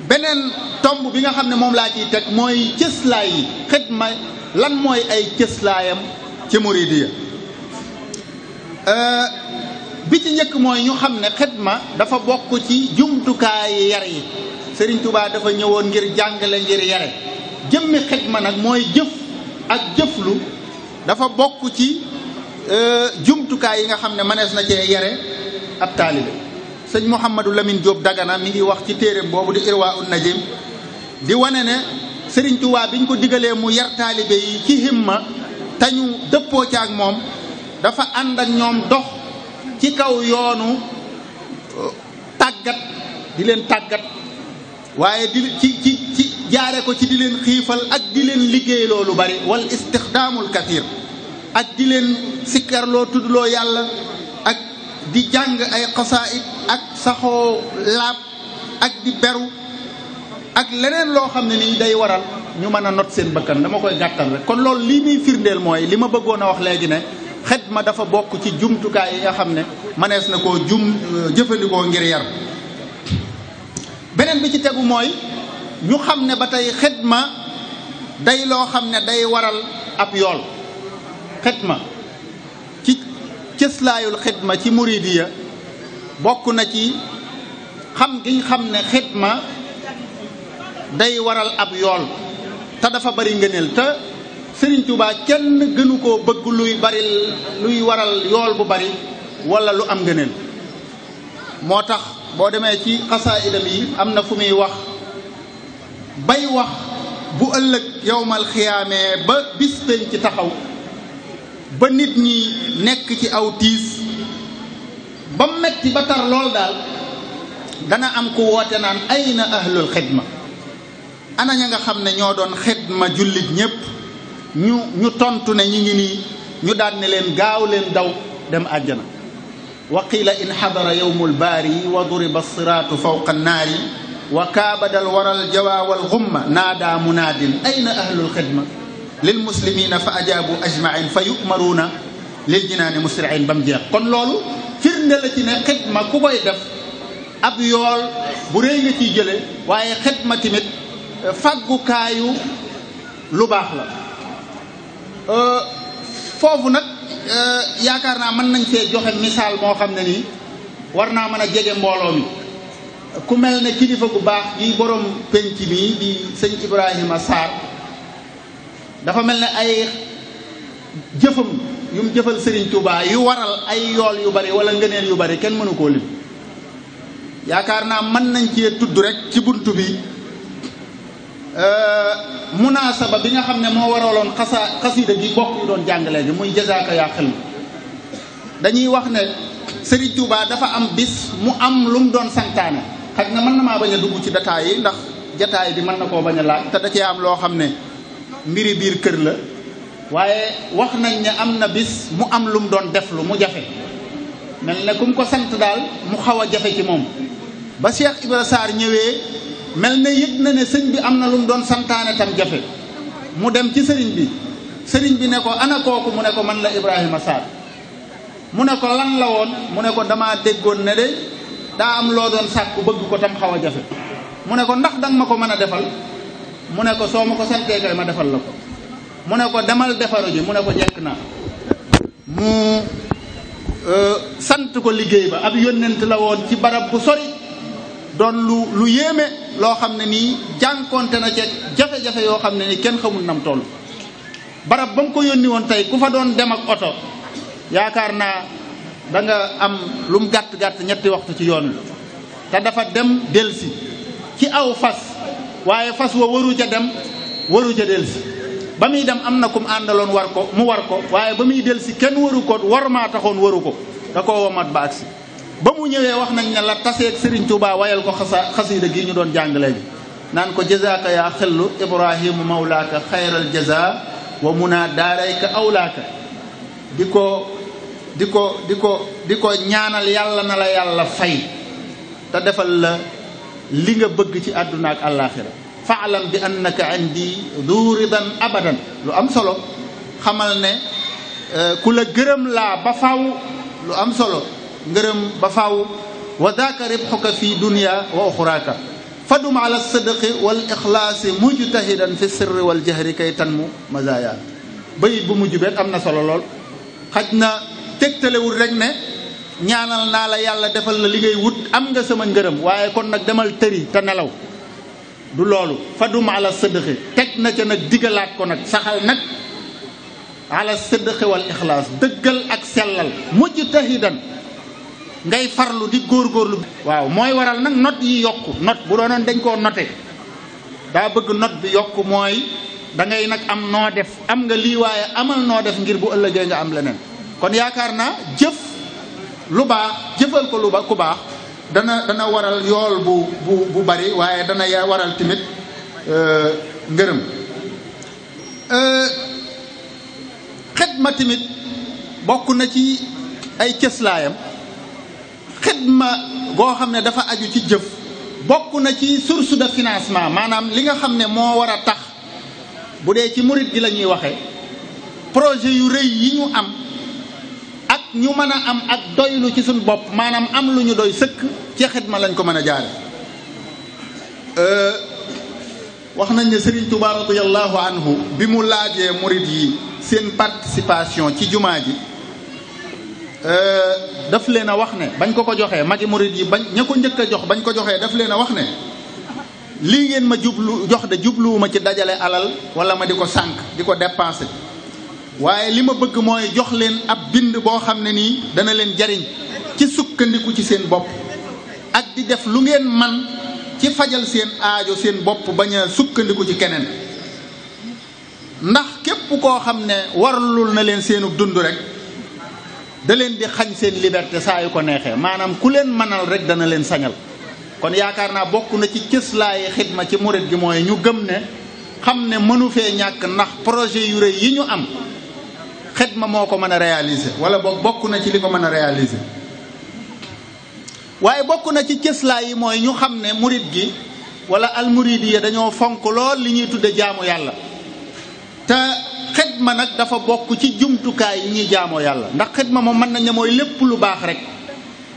beneen tomb bi nga xam ne moom laa ciy teg mooy cëslaay yi xidma lan mooy ay cëslaayam ci muridiya bi ci njëkk mooy ñu xam ne xidma dafa bokk ci jumtukaay yar yi Serigne Touba dafa ñëwoon ngir jàngale ngir yare jëmmi xidma nag mooy jëf ak jëflu dafa bokk ci jumtukaay yi nga xam ne mënees na cee yare ab taalibe sëñ Mouhamadou Lamine Diop Dagana mi ngi wax ci téereem boobu di Irwaa'un Najim di wane ne Serigne Touba biñ ko digalee mu yar taalibe yi ci himma te ñu dëppoo ci ak moom dafa ànd ak ñoom dox ci kaw yoonu tàggat di leen tàggat waaye di ci jaare ko ci di leen xiifal ak di leen liggéey loolu bari wal istixdaamul kathir ak di leen sikkarloo tuddloo yàlla ak di jàng ay xasaayid ak saxoo laab ak di beru ak leneen loo xam ne nii day waral ñu mën a not seen bakkan dama koy gàttal rek kon loolu lii muy firndeel mooy li ma bëggoon a wax léegi ne xidma dafa bokk ci jumtukaay yi nga xam ne mënees na koo jëfandikoo ngir yar beneen bi ci tegu mooy ñu xam ne ba tey xidma day loo xam ne day waral ab yool. xidma ci cëslaayul xidma ci muridiya bokk na ci xam giñ xam ne xidma day waral ab yool te dafa bari ngëneel te Sëriñ Tuubaa kenn gënu koo bëgg luy waral yool bu bari wala lu am ngëneel. moo tax boo demee ci xasaayidam yi am na fu muy wax bay wax bu ëllëg yowmal xiyaamee ba bis pénc ci taxaw ba nit ñi nekk ci aw tiis ba metti ba tar lool daal dana am ku woote naan ayna ahlul xidma, ana ña nga xam ne ñoo doon xidma jullit ñépp ñu tontu ne ñi ngi nii, ñu daan ne leen gaaw leen daw dem àjjana. wa qiila in xadara yowmul baari wa duriba siraatu fawqa annaari wa kaabadal waral jawaawal xumma naada munaadin ayna ahlul xidma lil muslimina fa ajaabu ajmain fa yu'maruuna lil jinaani musri'in ba mu jeex. kon loolu firnde la ci ne xidma ku koy def ab yool bu rëy nga ciy jële, waaye xidma tamit faggukaayu lu baax la. foofu nag yaakaar naa mën nañ fee joxe misaal moo xam ne nii war naa mën a jege mbooloo mi. ku mel ne kilifa gu baax gi borom penc mi di sëñ Ibrahima Sarr dafa mel ne ay jëfam yu mu jëfal Serigne Touba yu waral ay yool yu bari wala ngëneel yu bari kenn mënu koo lim. yaakaar naa mën nañ cee tudd rek ci buntu bi munaasaba bi nga xam ne moo waraloon xasida gi bokk yu doon jàngale gi muy jazaaka yaa xel. dañuy wax ne Serigne Touba dafa am bis mu am lu mu doon santaane. xaj na mën na maa bañ a dugg ci détails yi ndax jataay bi mën na koo bañ a laaj te da cee am loo xam ne mbiri biir kër la, waaye wax nañ ne am na bis mu am lu mu doon def lu mu jafe, mel ne ku mu ko sant daal mu xaw a jafe ci moom. ba Cheikh Ibra Sarr ñëwee mel ne yëg na ne sëñ bi am na lu mu doon santaane tam jafe, mu dem ci sëriñ bi ne ko ana kooku, mu ne ko man la Ibrahima Sarr. mu ne ko lan la woon, mu ne ko damaa déggoon ne de daa am loo doon sàkku bëgg ko tam xaw a jafe. mu ne ko ndax danga ma ko mën a defal, mu ne ko soo ma ko santee kay ma defal la ko. mu ne ko demal defaru ji, mu ne ko jekk naa. mu sant ko liggéey ba. ab yónnent la woon ci barab bu sori, doon lu yéeme loo xam ne nii jànkonte na ceeg jafe-jafe yoo xam ne nii kenn xamul nam toll. barab ba mu ko yónni woon tey ku fa doon dem ak oto yaakaar naa da nga am lu mu gàtt-gàtt ñetti waxtu ci yoon wi. te dafa dem delsi ci aw fas, waaye fas wa waru ca dem waru ca delsi. ba muy dem am na kum àndaloon mu war ko waaye ba muy delsi kenn waru ko, war maa taxoon waru ko, da koo womat ba agsi. ba mu ñëwee wax nañ ne la taseeg Serigne Touba wayal ko xasiida gi ñu doon jàngale bi naan ko jazaaka yaa xellu ibrahimu mawlaaka xayral jaza wa muna daarayka awlaaka. di ko ñaanal yàlla na la yàlla fay te defal la li nga bëgg ci àdduna ak àllaaxira. faalam bi annaka indi du ridan abadan. lu am solo, xamal ne ku la gërëm laa ba faw. lu am solo, ngërëm ba faw. wa daaka ribxuka fi dunya wa uxraaka fadum ala sidqi wal ixlaasi mujtahidan fi sirri wal jahri kay tanmu mazaya. bayit bu mujj bet am na solo lool. xaj na tegtalewul rek ne ñaanal naa la yàlla defal la li ngay wut, am nga sama ngërëm, waaye kon nag demal tëri te nelaw. du loolu, fadum ala sidqi teg na ca nag digalaat ko nag saxal nag ala sidqi wal ixlaas, dëggal ak sellal, mujtahidan ngay farlu di góorgóorlu. waaw mooy waral nag not yi yokku. not bu doonoon dañ koo note, daa bëgg not bi yokku, mooy da ngay nag am noo def, am nga lii waaye amal noo def ngir bu ëllëgee nga am leneen. kon yaakaar naa jëf lu baax, jëfal ko ku baax dana waral yool bu bari, waaye dana waral tamit ngërëm. xidma tamit bokk na ci ay cëslaayam. xidma goo xam ne dafa aju ci jëf bokk na ci source de financement, maanaam li nga xam ne moo war a tax, bu dee ci murit gi la ñuy waxee, projet yu rëy yi ñu am ak ñu mën a am ak doylu ci suñu bopp, maanaam am lu ñu doy sëkk, ci xidma lañ ko mën a jaare. wax nañ ne Serigne Touba radiyallahu anhu bi mu laajee murid yi seen participation ci jumaa ji daf leen a wax ne bañ ko joxee magi murid yi bañ ña ko njëkk a jox bañ ko joxee daf leen a wax ne lii ngeen ma jox de jubluwuma ci dajale alal wala ma di ko sànq di ko dépenser waaye li ma bëgg mooy jox leen ab bind boo xam ne nii dana leen jariñ ci sukkandiku ci seen bopp ak di def lu ngeen man ci fajal seen aajo seen bopp bañ a sukkandiku ci keneen ndax képp koo xam ne warlul na leen seenu dund rek da leen di xañ seen liberté saa yu ko neexee maanaam ku leen mënal rek dana leen sañal kon yaakaar naa bokk na ci cëslaayi xidma ci murid gi mooy ñu gëm ne xam ne mënu fee ñàkk ndax projet yu rëy yi ñu am xidma moo ko mën a réaliser wala boog bokk na ci li ko mën a réaliser waaye bokk na ci cëslaay yi mooy ñu xam ne murid gi wala almuridiya dañoo fonk lool li ñuy tudde jaamu yàlla te xidma nag dafa bokk ci jumtukaay yi ñuy jaamoo yàlla ndax xidma moom mën nañ ne mooy lépp lu baax rek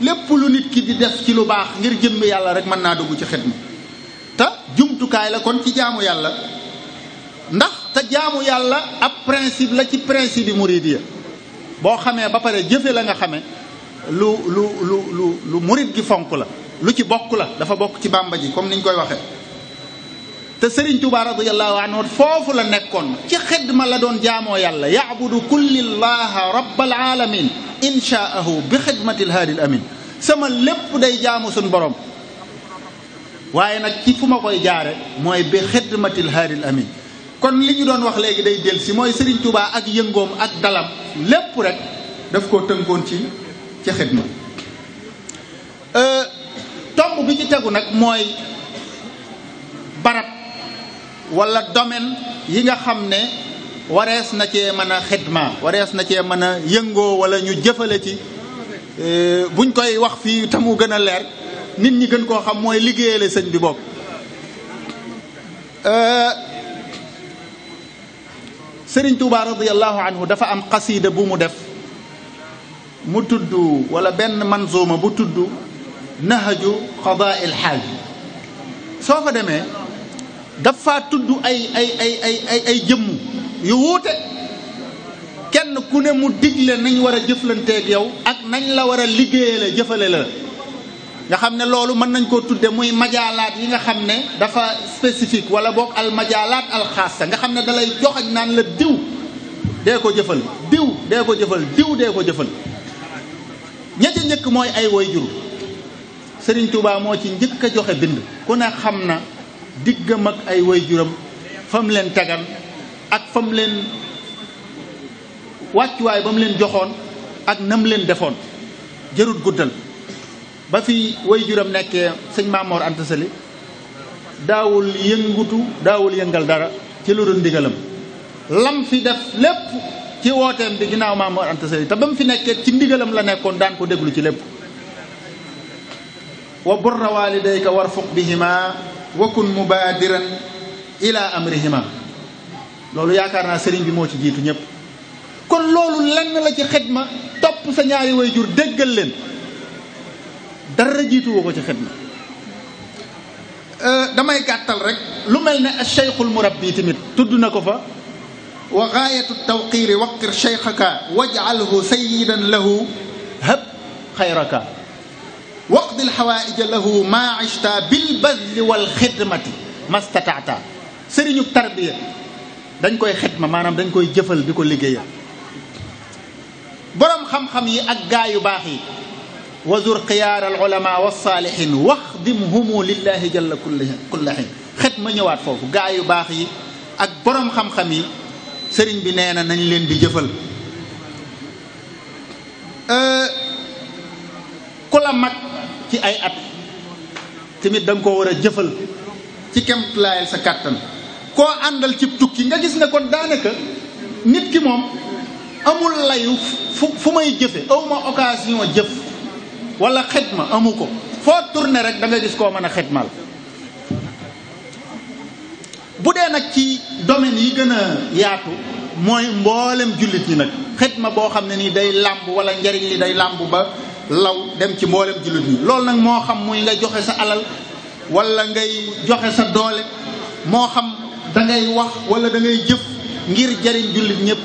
lépp lu nit ki di def ci lu baax ngir jëmmi yàlla rek mën naa dugg ci xidma te jumtukaay la kon ci jaamu yàlla ndax te jaamu yàlla ab principe la ci principe yi muridiya boo xamee ba pare jëfe la nga xamee lu murid gi fonk la lu ci bokk la dafa bokk ci bàmba ji comme niñ koy waxee te Serigne Touba radiyallahu anhu foofu la nekkoon ci xidma la doon jaamoo yàlla ya'budu kullillaha rabbal alamin inshaahu bi xidmatil haadil amin sama lépp day jaamu suñ borom waaye nag ci fu ma koy jaare mooy bi xidmatil haadil amin kon li ñu doon wax léegi day del si mooy Serigne Touba ak yëngoom ak dalam lépp rek daf koo tënkoon ci xidma tomb bi ci tegu nag mooy barab wala domaine yi nga xam ne warees na cee mën a xidma warees na cee mën a yëngoo wala ñu jëfale ci buñ koy wax fii te mu gën a leer nit ñi gën koo xam mooy liggéeyale sëñ bi boobu Serigne Touba radiyallahu anhu dafa am xasiida bu mu def mu tudd wala benn manzuma bu tudd nahaju qadaa il xaaj soo fa demee dafa tudd ay jëmm yu wuute kenn ku ne mu digle nañ war a jëflanteeg yow ak nañ la war a liggéeyale jëfale la nga xam ne loolu mën nañ koo tudde muy majaalaat yi nga xam ne dafa spécifique wala boog al majaalaat al xaasa nga xam ne dalay joxañ naan la diw dee ko jëfal diw dee ko jëfal diw dee ko jëfal ña ca njëkk mooy ay waajur Serigne Touba moo ci njëkk a joxe bind ku ne xam na diggam ak ay waajuram fam leen tegan ak fam leen wàccuwaay ba mu leen joxoon ak nam leen defoon jërut guddal ba fi waajuram nekkee sëñ Mamor Anta Sali daawul yëngutu daawul yëngal dara ci lu dul ndigalam lam fi def lépp ci wooteem bi ginnaaw Mamor Anta Sali te ba mu fi nekkee ci ndigalam la nekkoon daan ko déglu ci lépp wa burra walidayka warfuq bihima wa kun mubadiran ila amrihima loolu yaakaar naa sëriñ bi moo ci jiitu ñëpp kon loolu lenn la ci xidma topp sa ñaari waajur déggal leen dara jiituwoo ko ci xidma damay gàttal rek lu mel ne cheikhul murabbi tamit tudd na ko fa wa gaayatu tawqiiri waqir cheikhaka waj'alhu sayyidan lahu hab xayraka waqdi alxawaaija lahu maa ishta bil badli wal xidmati mastataata sëriñu tarbiya dañ koy xidma maanaam dañ koy jëfal di ko liggéeyal boroom xam-xam yi ak gaa yu baax yi wazur xiyaar al ulama wassaalihin waxdimhumu lillahi jalla kulla hin xidma ñëwaat foofu gaa yu baax yi ak boroom xam-xam yi sëriñ bi nee na nañ leen di jëfal ku la mag ci ay at tamit da nga koo war a jëfal ci kemtulaayal sa kàttan koo àndal ci tukki nga gis ne kon daanaka nit ki moom amul layu fu may jëfe awma occasion jëf wala xidma amu ko foo tourné rek da nga gis koo mën a xidmal bu dee nag ci domaine yi gën a yaatu mooy mboolem jullit ñi nag xidma boo xam ne nii day làmb wala njariñ li day làmb ba law dem ci mboolem jullit ñi loolu nag moo xam muy nga joxe sa alal wala ngay joxe sa doole moo xam da ngay wax wala da ngay jëf ngir jariñ jullit ñëpp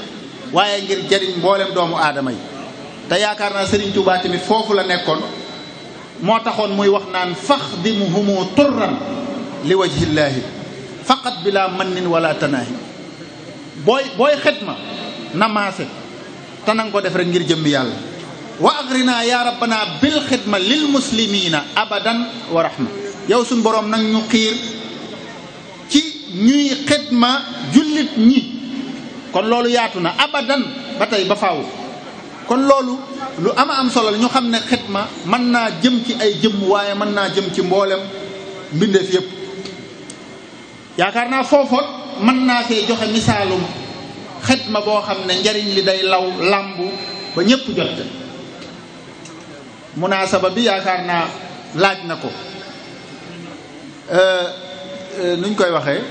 waaye ngir jariñ mboolem doomu aadama yi. te yaakaar naa Serigne Touba tamit foofu la nekkoon moo taxoon muy wax naan faxdimuhumu turran li wajhillaahi faqat bila mannin wala tanaahi. booy xidma na maase te nanga ko def rek ngir jëmmi yàlla. wa agrina ya rabbana bil xidma lil muslimina abadan wa rahma. yow suñ boroom nag ñu xiir ci ñuy xidma jullit ñi. kon loolu yaatu na abadan ba tey ba faaw. kon loolu lu ama am solo la ñu xam ne xidma mën naa jëm ci ay jëmm waaye mën naa jëm ci mboolem mbindeef yépp. yaakaar naa foofoot mën naa fee joxe misaalum xidma boo xam ne njariñ li day law làmbu ba ñépp jot. munaasaba bi yaakaar naa laaj na ko nuñ koy waxee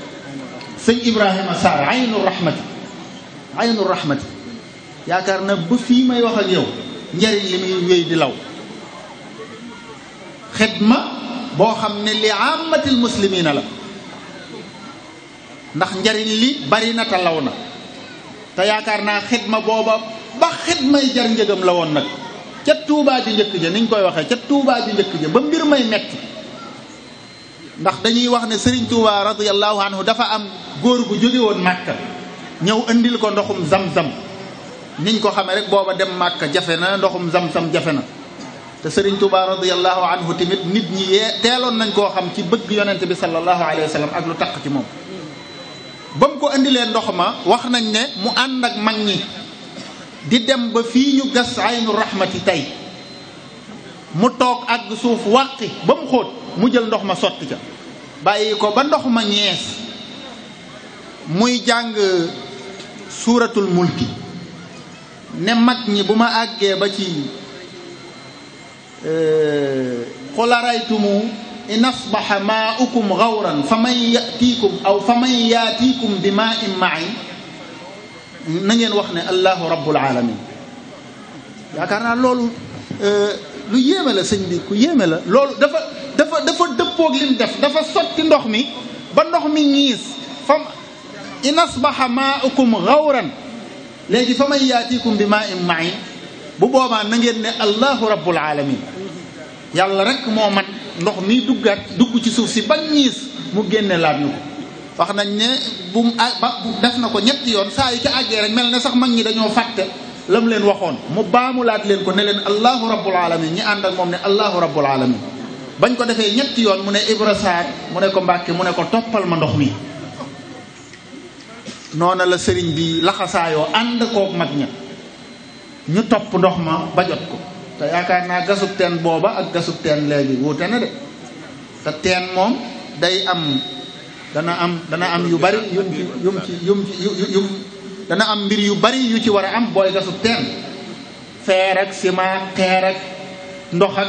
sëñ Ibrahima Sarr aynu rahmati yaakaar na ba fii may wax ak yow njariñ li muy wéy di law. xidma boo xam ne li amatil muslimina la ndax njariñ li bari na te law na. te yaakaar naa xidma booba ba xidmay jar njëgam la woon nag ca Tuubaa ji njëkk ja niñ koy waxee ca Tuubaa ji njëkk ja ba mbir may metti. ndax dañuy wax ne Serigne Touba radiyallahu anhu dafa am góor gu jóge woon Màkka ñëw indil ko ndoxum zam-zam niñ ko xamee rek booba dem Màkka jafe na ndoxum zam-zam jafe na. te Serigne Touba radiyallahu anhu tamit nit ñi teeloon nañ koo xam ci bëgg yonent bi sallallahu alayhi wa sallam ak lu taq ci moom. ba mu ko indilee ndox ma wax nañ ne mu ànd ak mag ñi di dem ba fii ñu gas aynu rahmati tey mu toog ak suuf wàqi ba mu xóot mu jël ndox ma sotti ca bàyyi ko ba ndox ma ñees muy jàng suuratul mulki ne mag ñi bu ma àggee ba ci qul araytumu in asbaha maa'ukum ghawran faman yaatiikum bi maa'in ma'in na ngeen wax ne allahu rabbul alamin. yaakaar naa loolu lu yéeme la sëñ bi ku yéeme la. loolu dafa dëppoog lim def dafa sotti ndox mi ba ndox mi ñiis fam in asbaha maa'ukum ghawran léegi faman yaatiikum bi maa'in ma'in bu boobaa na ngeen ne allahu rabbul alamin. yàlla rek moo man ndox mi dugg ci suuf si ba ñiis mu génne laat ñu ko. wax nañ ne def na ko ñetti yoon saa yu ci àggee rek mel ne sax mag ñi dañoo fàtte la mu leen waxoon mu baamulaat leen ko ne leen allahu rabbul alamin ñi ànd ak moom ne allahu rabbul alamin. bañ ko defee ñetti yoon mu ne Ibra Sarr mu ne ko Mbàkke mu ne ko toppal ma ndox mi. noona la sëriñ bi laxasaayoo ànd kook mag ña ñu topp ndox ma ba jot ko. te yaakaar naa gasub teen booba ak gasub teen léegi wuute na de. te teen moom day am dana am yu bari dana am mbir yu bari yu ci war a am booy gasub teen. feer ak ciment xeer ak ndox ak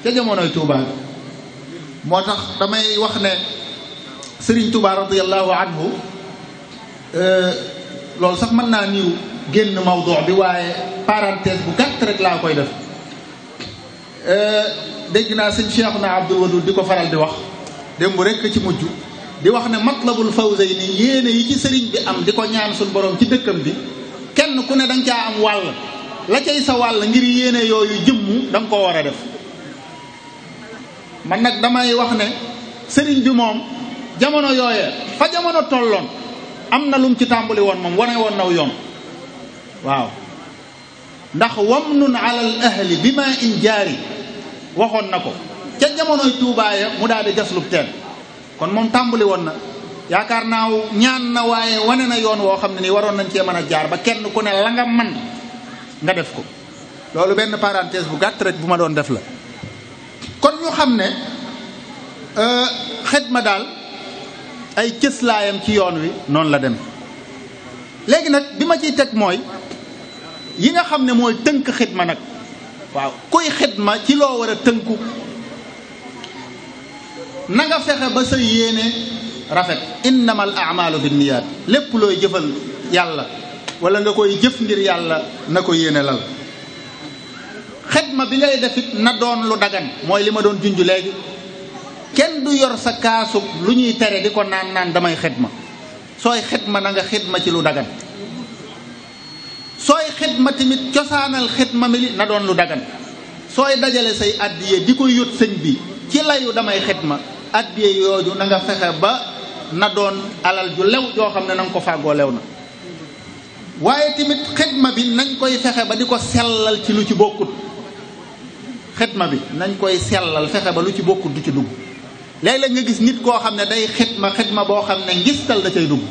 ca jamonoy Touba moo tax damay wax ne Serigne Touba radiyallahu anhu loolu sax mën naa niiw génn mawdu bi waaye parenthèse bu gàtt rek laa koy def. dégg naa sëñ Cheikhuna Abdul Wadud di ko faral di wax démb rek ci mujj di wax ne matlabul fawzayni yéene yi ci sëriñ bi am di ko ñaan suñu borom ci dëkkam bi kenn ku ne da nga caa am wàll la cay sa wàll ngir yéene yooyu jëmmu da nga koo war a def. man nag damay wax ne sëriñ bi moom jamono yooyee fa jamono tolloon am na lum ci tàmbali woon moom wane woon naw yoon. waaw ndax wamnun alal ahli bi ma in jaari waxoon na ko ca jamonoy tuubaaya mu daal di gaslub teen. kon moom tàmbali woon na yaakaar naa ñaan na waaye wane na yoon woo xam ne ni waroon nañ cee mën a jaar ba kenn ku ne la nga man nga def ko. loolu benn parenthèse bu gàtt rek bu ma doon def la. kon ñu xam ne xidma daal ay cëslaayam ci yoon wi noonu la dem. léegi nag bi ma ciy teg mooy yi nga xam ne mooy tënk xidma nag. waaw kuy xidma ci loo war a tënku na nga fexe ba sa yéene rafet. innamal a'malu binniyaat lépp looy jëfal yàlla wala nga koy jëf ngir yàlla na ko yéene lal. xidma bi ngay defit na doon lu dagan mooy li ma doon junj léegi kenn du yor sa kaasub lu ñuy tere di ko naan damay xidma. sooy xidma na nga xidma ci lu dagan sooy xidma tamit cosaanal xidma mi li na doon lu dagan sooy dajale say addiye di ko yót sëñ bi ci layu damay xidma addiye yooju na nga fexe ba na doon alal ju lew joo xam ne na nga ko fàggoo lew na waaye tamit xidma bi nañ koy fexe ba di ko sellal ci lu ci bokkut xidma bi nañ koy sellal fexe ba lu ci bokkut du ci dugg léeg-léeg nga gis nit koo xam ne day xidma boo xam ne ngistal da cay dugg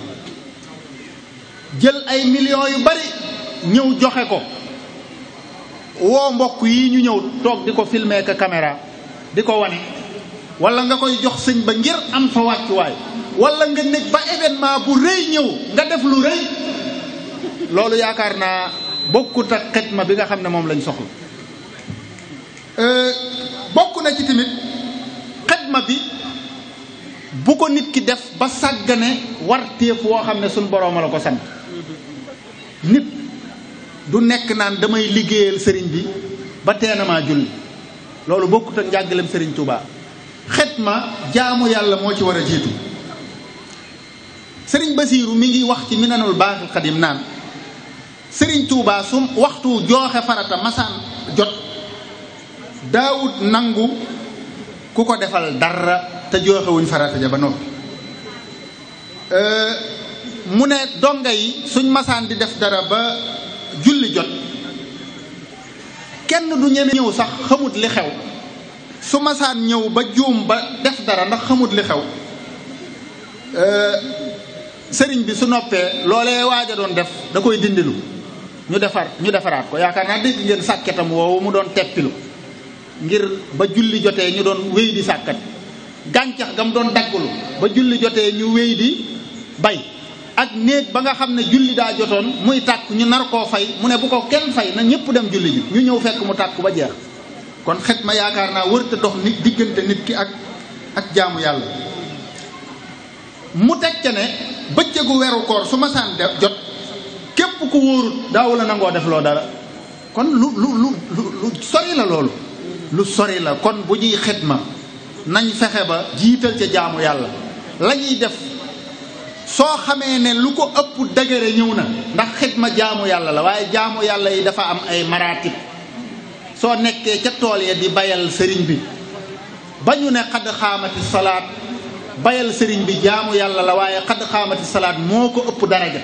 jël ay millions yu bari ñëw joxe ko woo mbokk yi ñu ñëw toog di ko filmer ka caméra di ko wane wala nga koy jox sëñ ba ngir am fa wàccuwaay wala nga nekk ba événement bu rëy ñëw nga def lu rëy loolu yaakaar naa bokkut ak xidma bi nga xam ne moom lañ soxla bokk na ci tamit xidma bi bu ko nit ki def ba sàggane warteef woo xam ne suñ borooma la ko sant nit du nekk naan damay liggéeyal sëriñ bi ba teenamaa julli loolu bokkut ak njàngaleem sëriñ Touba xidma jaamu yàlla moo ci war a jiitu sëriñ Basiiru mi ngi wax ci Minanul Baaxil Xadim naan sëriñ Touba su waxtu jooxe farata masaan jot daawut nangu ku ko defal dara te jooxewuñ farata ja ba noppi mu ne donga yi suñ masaan di def dara ba julli jot kenn du ñeme ñëw sax xamut li xew su masaan ñëw ba juum ba def dara ndax xamut li xew sëriñ bi su noppee loolee waaj a doon def da koy dindilu ñu defaraat ko yaakaar naa dégg ngeen sàkketam woowu mu doon teppilu ngir ba julli jotee ñu doon wéy di sàkkat gàncax ga mu doon daggulu ba julli jotee ñu wéy di bay ak néeg ba nga xam ne julli daa jotoon muy tàkk ñu nar koo fay mu ne bu ko kenn fay na ñëpp dem julli ji ñu ñëw fekk mu tàkk ba jeex kon xidma yaakaar naa wërta dox nit diggante nit ki ak jaamu yàlla mu teg ca ne bëccëgu weeru koor su ma saan jot képp ku wóorut daawu la nangoo def loo dara kon lu sori la loolu lu sori la kon bu ñuy xidma nañ fexe ba jiital ca jaamu yàlla la ñuy def soo xamee ne lu ko ëpp dëgëre ñëw na ndax xidma jaamu yàlla la waaye jaamu yàlla yi dafa am ay maratib soo nekkee ca tool ya di bayal sëriñ bi ba ñu ne xadd xaamati salaat bayal sëriñ bi jaamu yàlla la waaye xadd xaamati salaat moo ko ëpp daraja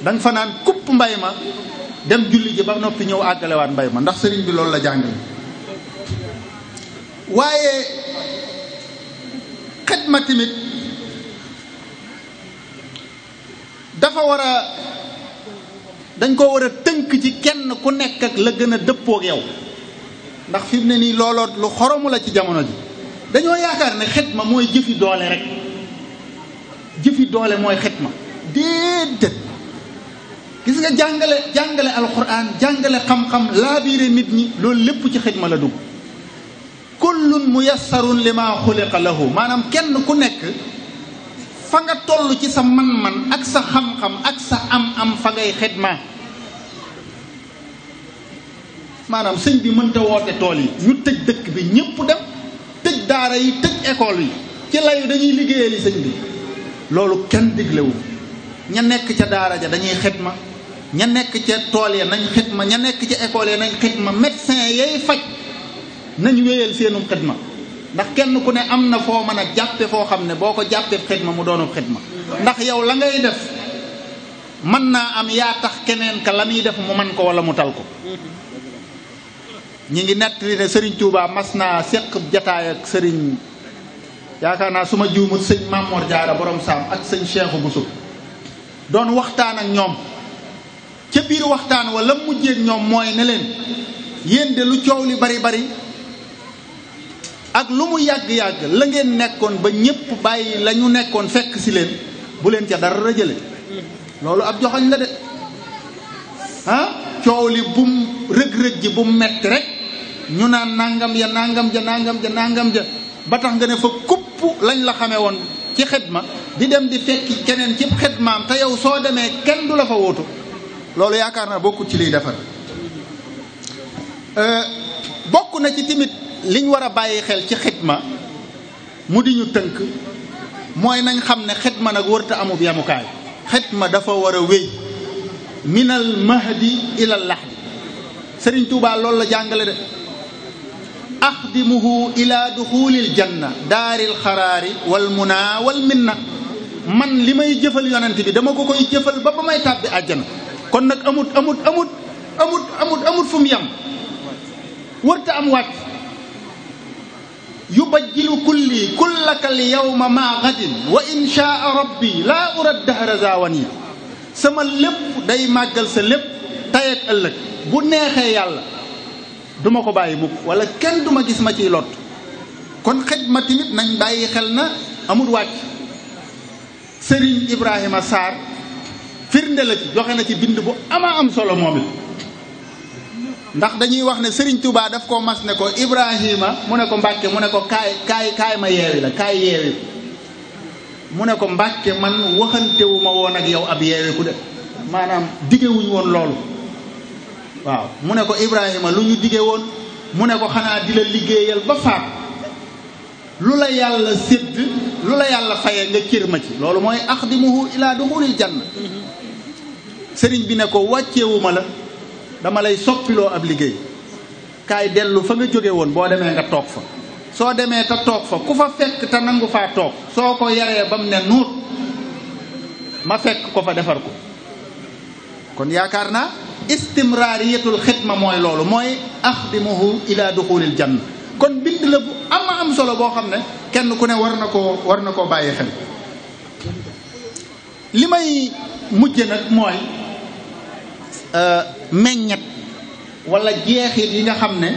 danga fa naan kupp mbay ma dem julli ji ba noppi ñëw àggalewaat mbay ma ndax sëriñ bi loolu la jàngale waaye xidma tamit dafa war a dañ ko war a tënk ci kenn ku nekk ak la gën a dëppook yow ndax fi mu ne nii looloo lu xoromu la ci jamono ji dañoo yaakaar ne xidma mooy jëfi doole rek jëfi doole mooy xidma déedéet gis nga jàngale alquran jàngale xam-xam laabiire nit ñi loolu lépp ci xidma la dugg kullun muyassarun lima xuliqa lahu maanaam kenn ku nekk fa nga toll ci sa man-man ak sa xam-xam ak sa am-am fa ngay xidma maanaam sëñ bi mënta woote tool yi ñu tëj dëkk bi ñëpp dem tëj daara yi tëj école yi ci layu dañuy liggéeyali sëñ bi loolu kenn diglewu ña nekk ca daara ja dañuy xidma ña nekk ca tool ya nañ xidma ña nekk ca école ya nañ xidma médecin yay faj nañ wéyal seenum xidma ndax kenn ku ne am na foo mën a jàppe foo xam ne boo ko jàppee xidma mu doonu xidma ndax yow la ngay def mën naa am yaa tax keneen ka la muy def mu man ko wala mu tal ko ñi ngi nettali ne Serigne Touba mas naa seq jataay ak Serigne yaakaar naa su ma juumut sëñ Mamor Diarra borom saam ak sëñ Cheikh Bousso doon waxtaan ak ñoom ca biir waxtaan wala mujjee ak ñoom mooy ne leen yéen de lu coow li bari bari ak lu mu yàgg-yàgg la ngeen nekkoon ba ñépp bàyyi la ñu nekkoon fekk si leen bu leen ca dara jële loolu ab joxoñ la de coow li bum rëg-rëg ji bum metti rek ñu naan nangam ja nangam ja nangam ja nangam ja ba tax nga ne fa kupp lañ la xamee woon ci xidma di dem di fekki keneen ci xidmaam te yow soo demee kenn du la fa wóotu loolu yaakaar naa bokkut ci liy defar bokk na ci timit liñ war a bàyyi xel ci xidma mu di ñu tënk mooy nañ xam ne xidma nag wërta amub yamukaay xidma dafa war a wéy minal mahdi ilal lahdi Sëriñ Tuubaa loolu la jàngale de axdimuhu ila duxulil janna daaril xaraari wal muna wal minna man li may jëfal yonent bi dama ko koy jëfal ba may tàbbi àjjana kon nag amut fu mu yem wërta am wàcc yubajjilu kulli kullakal yawma ma gadin wa inshaa rabbi laa urad dahra zawani sama lépp day màggal sa lépp tey ak ëllëg bu neexee yàlla duma ko bàyyi mukk wala kenn duma gis ma ciy lot kon xidma tamit nañ bàyyi xel na amul wàcc Serigne Ibrahima Sarr firnde la ci joxe na ci bind bu am solo moom it ndax dañuy wax ne Serigne Touba daf koo mas ne ko Ibrahima mu ne ko Mbàkke mu ne ko kaay ma yeewi la kaay yeewi mu ne ko Mbàkke man waxantewu ma woon ak yow ab yeewi ku de maanaam diggewuñ woon loolu waaw mu ne ko Ibrahima lu ñu dige woon mu ne ko xanaa di la liggéeyal ba faat lu la yàlla sédd lu la yàlla faye nga cër ma ci loolu mooy axdimuhu ila duxulil janna sëriñ bi ne ko wàccewuma la dama lay soppiloo ab liggéey kaay dellu fa nga jóge woon boo demee nga toog fa soo demee te toog fa ku fa fekk te nangu faa toog soo ko yaree ba mu ne nuut ma fekk ko fa defar ko kon yaakaar naa istimraariyatul xidma mooy loolu mooy axdimuhu ila duxulil janna kon bind la bu am solo boo xam ne kenn ku ne war na koo bàyyi xel li may mujje nag mooy meññet wala jeexit yi nga xam ne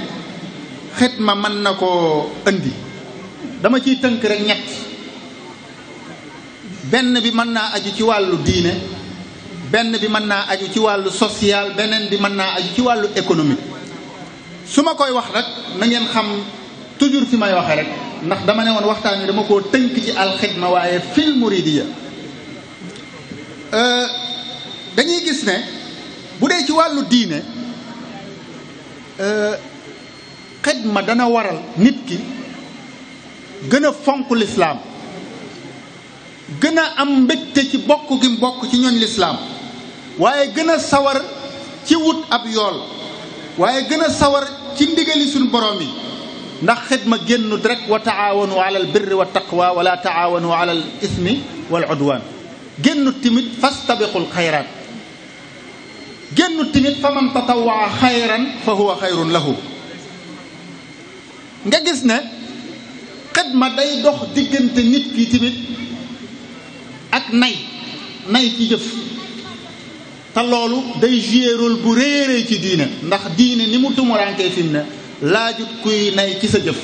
xidma mën na koo indi dama ciy tënk rek ñett benn bi mën naa aju ci wàllu diine benn bi mën naa aju ci wàllu social beneen bi mën naa aju ci wàllu économique su ma koy wax rek na ngeen xam toujours fi may waxee rek ndax dama ne woon waxtaan wi dama koo tënk ci alxidma waaye fil muridiya dañuy gis ne bu dee ci wàllu diine xidma dana waral nit ki gën a fonk lislaam gën a am mbégte ci bokk gi bokk ci ñooñ lislaam waaye gën a sawar ci wut ab yool waaye gën a sawar ci ndigali suñu borom yi ndax xidma génnut rek wa taawanu ala al birri wa taqwa wala taawanu ala al ismi wal udwan génnut tamit fastabiqul xayraat génnut tamit fa man tatawaa xayran fa huwa xayrun lahu nga gis ne xidma day dox diggante nit ki tamit ak nay ci jëf te loolu day jouer rôle bu réeree ci diine ndax diine ni mu tumurankee fi mu ne laajut kuy nay ci sa jëf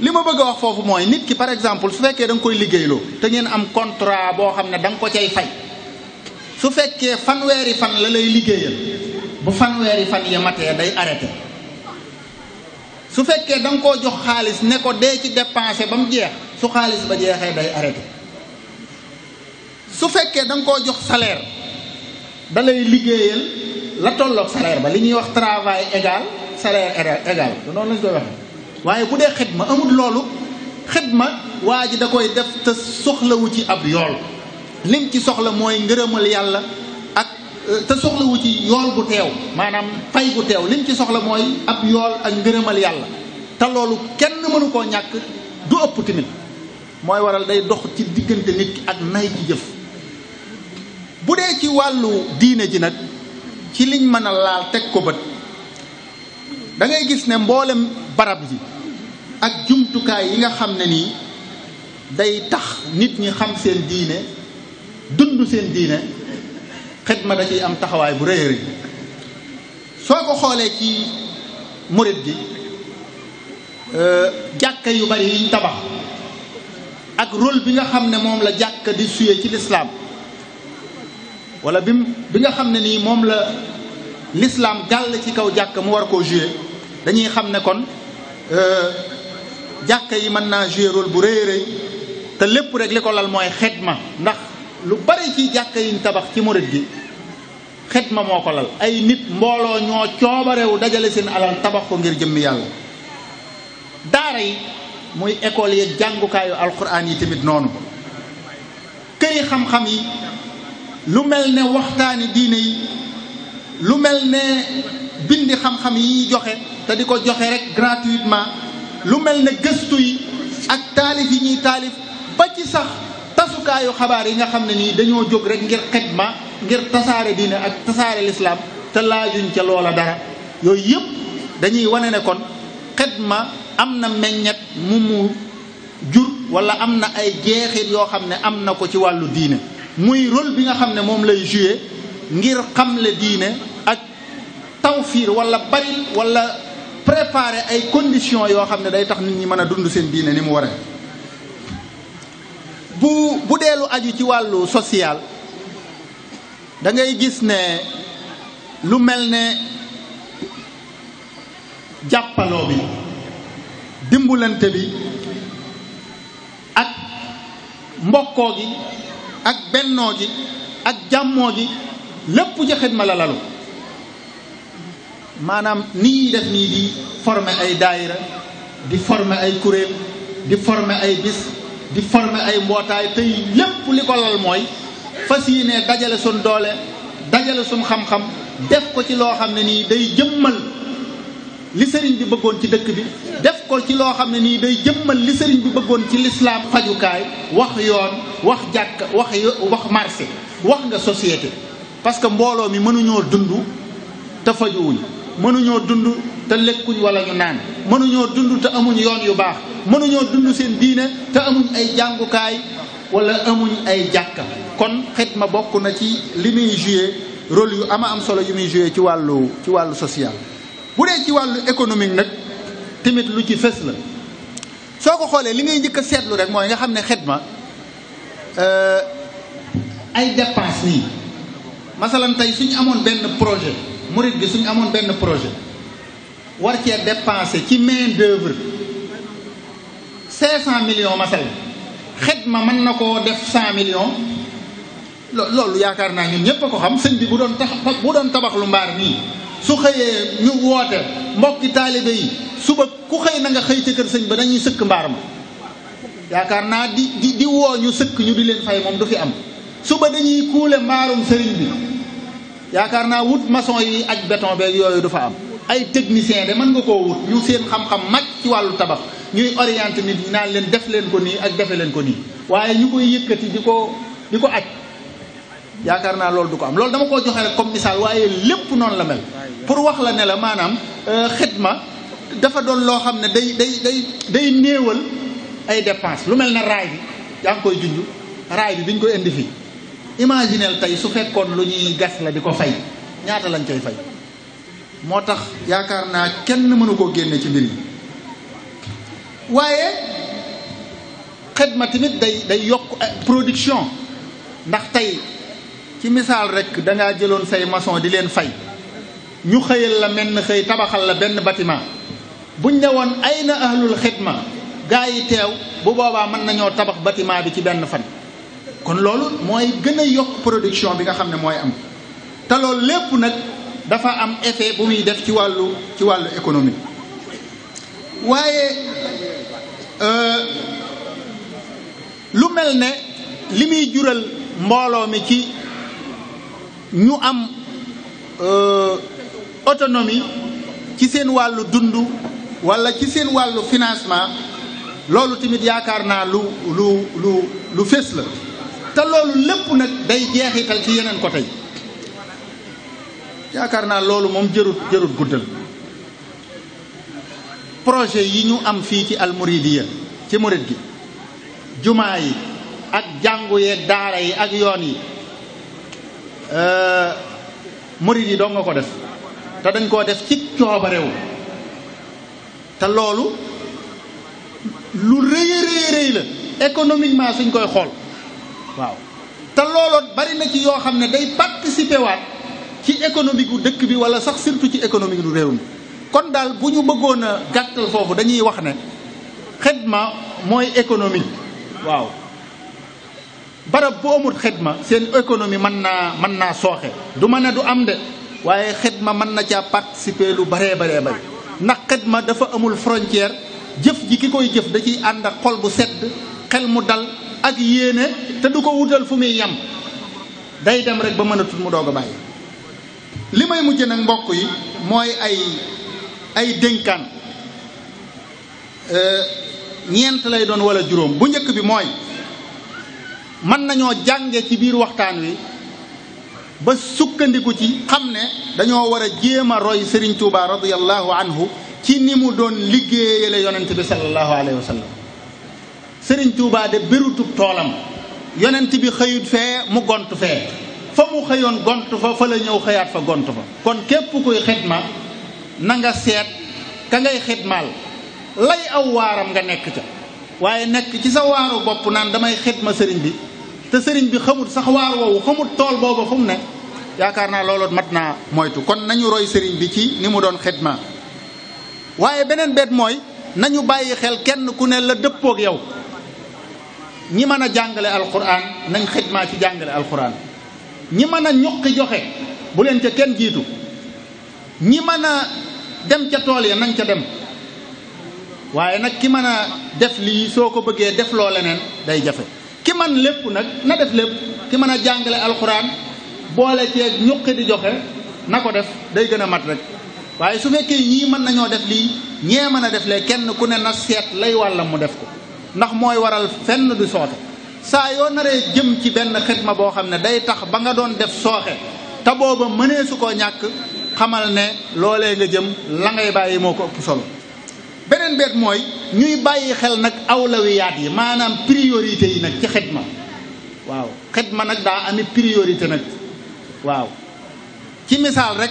li ma bëgg a wax foofu mooy nit ki par exemple su fekkee da nga koy liggéeyloo te ngeen am contrat boo xam ne da nga ko cay fay su fekkee fanweeri fan la lay liggéeyal bu fanweeri fan ya matee day arrêté su fekkee da nga koo jox xaalis ne ko dee ci dépensé ba mu jeex su xaalis ba jeexee day arrêté su fekkee da nga koo jox salaire da lay liggéeyal la tolloog salaire ba li ñuy wax travail égal salaire égal noonu lañ koy waxee waaye bu dee xidma amul loolu xidma waa ji da koy def te soxlawu ci ab yool lim ci soxla mooy ngërëmal yàlla ak te soxlawu ci yool bu teew maanaam fay bu teew lim ci soxla mooy ab yool ak ngërëmal yàlla te loolu kenn mënu koo ñàkk du ëpp tamit mooy waral day dox ci diggante nit ki ak nay ci jëf bu dee ci wàllu diine ji nag ci liñ mën a laal teg ko bët da ngay gis ne mboolem barab ji ak jumtukaay yi nga xam ne nii day tax nit ñi xam seen diine dund seen diine xidma da ciy am taxawaay bu rëy a rëy soo ko xoolee ci murit gi jàkka yu bari yiñ tabax ak rôle bi nga xam ne moom la jàkka di suyee ci lislaam wala bi nga xam ne nii moom la l'islam gàll ci kaw jàkka mu war koo jouer dañuy xam ne kon jàkka yi mën naa jouer rôle bu rëy a rëy te lépp rek li ko lal mooy xidma ndax lu bari ci jàkka yiñ tabax ci murit gi xidma moo ko lal ay nit mbooloo ñoo coobarewu dajale seen alal tabax ko ngir jëmmi yàlla daara yi muy école yeeg jàngukaayu alquran yi tamit noonu këri xam-xam yi lu mel ne waxtaani diine yi lu mel ne bindi xam-xam yi ñuy joxe te di ko joxe rek gratuitement lu mel ne gëstu yi ak taalif yi ñuy taalif ba ci sax tasukaayu xabaar yi nga xam ne nii dañoo jóg rek ngir xidma ngir tasaare diine ak tasaare lislaam te laajuñ ca loola dara yooyu yëpp dañuy wane ne kon xidma am na meññet mu jur wala am na ay jeexit yoo xam ne am na ko ci wàllu diine muy rôle bi nga xam ne moom lay joué ngir xamle diine ak tawfiir wala bari wala préparer ay conditions yoo xam ne day tax nit ñi mën a dund seen diine ni mu waree. bu dee lu aju ci wàllu social da ngay gis ne lu mel ne jàppaloo bi dimbulante bi ak mbokkoo gi ak bennoo gi ak jàmmoo gi lépp ci xidma la lalu maanaam ni ñuy def nii di former ay daayira di former ay kuréel di former ay bis di former ay mbootaay tey lépp li ko lal mooy fas yéene dajale suñ doole dajale suñ xam-xam def ko ci loo xam ne nii day jëmmal li sëriñ bi bëggoon ci dëkk bi def ko ci loo xam ne nii day jëmmal li sëriñ bi bëggoon ci lislaam fajukaay wax yoon wax jàkk wax marché wax nga société parce que mbooloo mi mënuñoo dund te fajuwuñ mënuñoo dund te lekkuñ wala ñu naan mënuñoo dund te amuñ yoon yu baax mënuñoo dund seen diine te amuñ ay jàngukaay wala amuñ ay jàkka kon xidma bokk na ci li muy joué rôle yu am solo yu muy joué ci wàllu social. bu dee ci wàllu économique nag tamit lu ci fës la soo ko xoolee li ngay njëkk a seetlu rek mooy nga xam ne xidma ay dépense nii masalan tey suñu amoon benn projet murid bi suñu amoon benn projet war cee dépenser ci main d'œuvre 500 millions masalan xidma mën na koo def 100 millions loolu yaakaar naa ñun ñëpp a ko xam sëñ bi bu doon tabax lu mbaar nii su xëyee ñu woote mbokki taalibe yi suba ku xëy na nga xëy ca kër sëñ ba dañuy sëkk mbaar ma yaakaar naa di woo ñu sëkk ñu di leen fay moom du fi am suba dañuy kuule mbaarum sëriñ bi yaakaar naa wut maçon yi aj béton beeg yooyu du fa am ay technicien de mën nga koo wut ñu seen xam-xam màcc ci wàllu tabax ñuy orienté nit ñi naan leen def leen ko nii ak defe leen ko nii waaye ñu koy yëkkati di ko aj yaakaar naa loolu du ko am loolu dama koo joxe rek comme misaal waaye lépp noonu la mel pour wax la ne la maanaam xidma dafa doon loo xam ne day néewal ay dépense lu mel na raay bi yaa ngi koy junj raay bi biñ ko indi fii imaginel tey su fekkoon lu ñuy gas la di ko fay ñaata lañ koy fay moo tax yaakaar naa kenn mënu koo génne ci mbir yi waaye xidma tamit day yokk production ndax tey ci misaal rek dangaa jëloon say maçon di leen fay ñu xëyal la mel na xëy tabaxal la benn bâtiment buñ ne woon ay na ahlul xidma gaa yi teew bu boobaa mën nañoo tabax bâtiment bi ci benn fan kon loolu mooy gën a yokk production bi nga xam ne mooy am te loolu lépp nag dafa am effet bu muy def ci wàllu économie waaye lu mel ne li muy jural mbooloo mi ci ñu am autonomie ci seen wàllu dund wala ci seen wàllu financement loolu tamit yaakaar naa lu fés la te loolu lépp nag day jeexital ci yeneen côté yi yaakaar naa loolu moom jërut guddal projet yi ñu am fii ci almuridiya ci murid gi jumaa yi ak jàngu yeeg daara yi ak yoon yi murid yi doo nga ko def te dañ koo def ci coobarewu te loolu lu rëy la économiquement suñ koy xool waaw te looloo bari na ci yoo xam ne day participer waat ci économique gu dëkk bi wala sax surtout ci économique du réew mi kon daal bu ñu bëggoon a gàttal foofu dañuy wax ne xidma mooy économie waaw barab bu amul xidma seen économie mën naa sooxe du ma ne du am de waaye xidma mën na caa participer lu baree bari ndax xidma dafa amul frontière jëf ji ki koy jëf da ciy ànd ak xol bu sedd xel mu dal ak yéene te du ko wutal fu muy yem day dem rek ba mënatul mu doog a bàyyi. li may mujj nag mbokk yi mooy ay dénkaan ñeent lay doon wala juróom. bu njëkk bi mooy mën nañoo jànge ci biir waxtaan wi ba sukkandiku ci xam ne dañoo war a jéem a roy Serigne Touba radiyallahu anhu ci ni mu doon liggéeyale yonent bi sallallahu alayhi wa sallam. Serigne Touba de bérutub toolam yonent bi xëyut fee mu gont fee fa mu xëyoon gont fa la ñëw xëyaat fa gont fa. kon képp kuy xidma na nga seet ka ngay xidmaal lay aw waaram nga nekk ca waaye nekk ci sa waaru bopp naan damay xidma sëriñ bi te sëriñ bi xamut sax waar woowu xamut tool booba fu mu ne yaakaar naa loolu mat naa moytu. kon nañu roy sëriñ bi ci ni mu doon xidma. waaye beneen bet mooy nañu bàyyi xel kenn ku ne la dëppoog yow. ñi mën a jàngale alquran nañ xidma ci jàngale alquran. ñi mën a ñuqi joxe bu leen ca kenn jiitu. ñi mën a dem ca tool ya nañ ca dem waaye nag ki mën a def lii soo ko bëggee def loo leneen day jafe. ki man lépp nag na def lépp. ki mën a jàngale alxuraan boole ceeg ñuqi di joxe na ko def day gën a mat rek waaye su fekkee ñii mën nañoo def lii ñee mën a def lee kenn ku ne na seet lay wàllam mu def ko ndax mooy waral fenn du soote. saa yoo naree jëm ci benn xidma boo xam ne day tax ba nga doon def sooxe te booba mënee su koo ñàkk xamal ne loolee nga jëm la ngay bàyyi moo ko ëpp solo. beneen beet mooy ñuy bàyyi xel nag awlawiyaat yi maanaam priorité yi nag ci xidma. waaw xidma nag daa ami priorité nag waaw ci misaal rek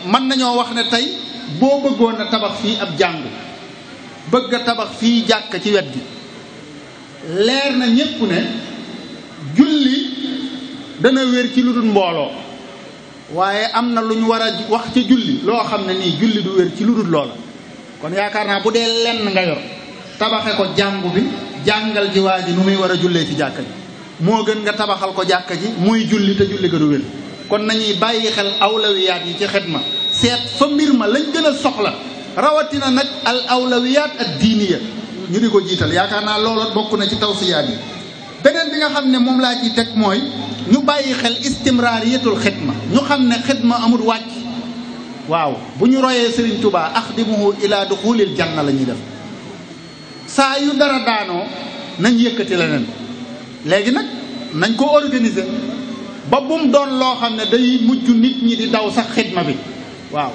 mën nañoo wax ne tey boo bëggoon a tabax fii ab jàngu bëgg a tabax fii jàkk ci wet gi leer na ñépp ne julli dana wér ci lu dul mbooloo waaye am na lu ñu war a wax ci julli loo xam ne nii julli du wér ci lu dul loola. kon yaakaar naa bu dee lenn nga yor tabaxe ko jàngu bi jàngal ji waa ji nu muy war a jullee ci jàkka ji moo gën nga tabaxal ko jàkka ji muy julli te julli ga du wér. kon nañuy bàyyi xel awlawiyaat yi ci xidma seet fa mbir ma lañ gën a soxla rawatina nag al awlawiyaat ad diiniya ñu di ko jiital. yaakaar naa loolu bokk na ci tawsiyaat yi. beneen bi nga xam ne moom laa ciy teg mooy ñu bàyyi xel istimraariyatul xidma ñu xam ne xidma amul wàcc. waaw bu ñu royee Serigne Touba axdimuhu ila duxulil janna la ñuy def saa yu dara daanoo nañ yëkkati leneen léegi nag nañ ko organiser ba bum doon loo xam ne day mujj nit ñi di daw sax xidma bi. waaw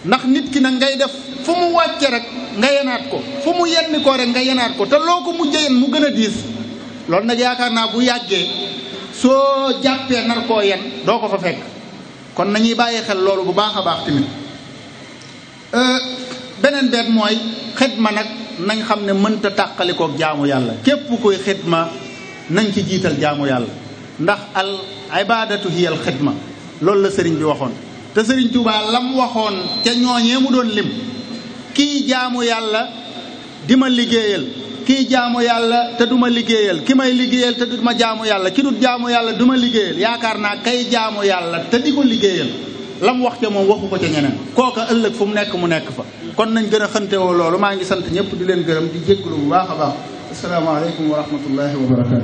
ndax nit ki nag ngay def fu mu wàcce rek nga yenaat ko fu mu yenni ko rek nga yenaat ko te loo ko mujjee yen mu gën a diis loolu nag yaakaar naa bu yàggee soo jàppee nar koo yen doo ko fa fekk. kon nañuy bàyyi xel loolu bu baax a baax tamit. beneen beet mooy xidma nag nañ xam ne mënta tàqalikook jaamu yàlla képp koy xidma nañ ci jiital jaamu yàlla ndax al ibadatu hiya al xidma loolu la sëriñ bi waxoon te sëriñ Tuubaa lam waxoon ca ñooñee mu doon lim kii jaamu yàlla di ma liggéeyal kii jaamu yàlla te du ma liggéeyal ki may liggéeyal te du ma jaamu yàlla ki dut jaamu yàlla du ma liggéeyal yaakaar naa kay jaamu yàlla te di ko liggéeyal lam wax ca moom waxu ko ca ñeneen kooka ëllëg fu mu nekk fa kon nañ gën a xantewoo loolu maa ngi sant ñëpp di leen gërëm di jégalu bu baax a baax asalaamaaleykum wa rahmatullahi wa barakatu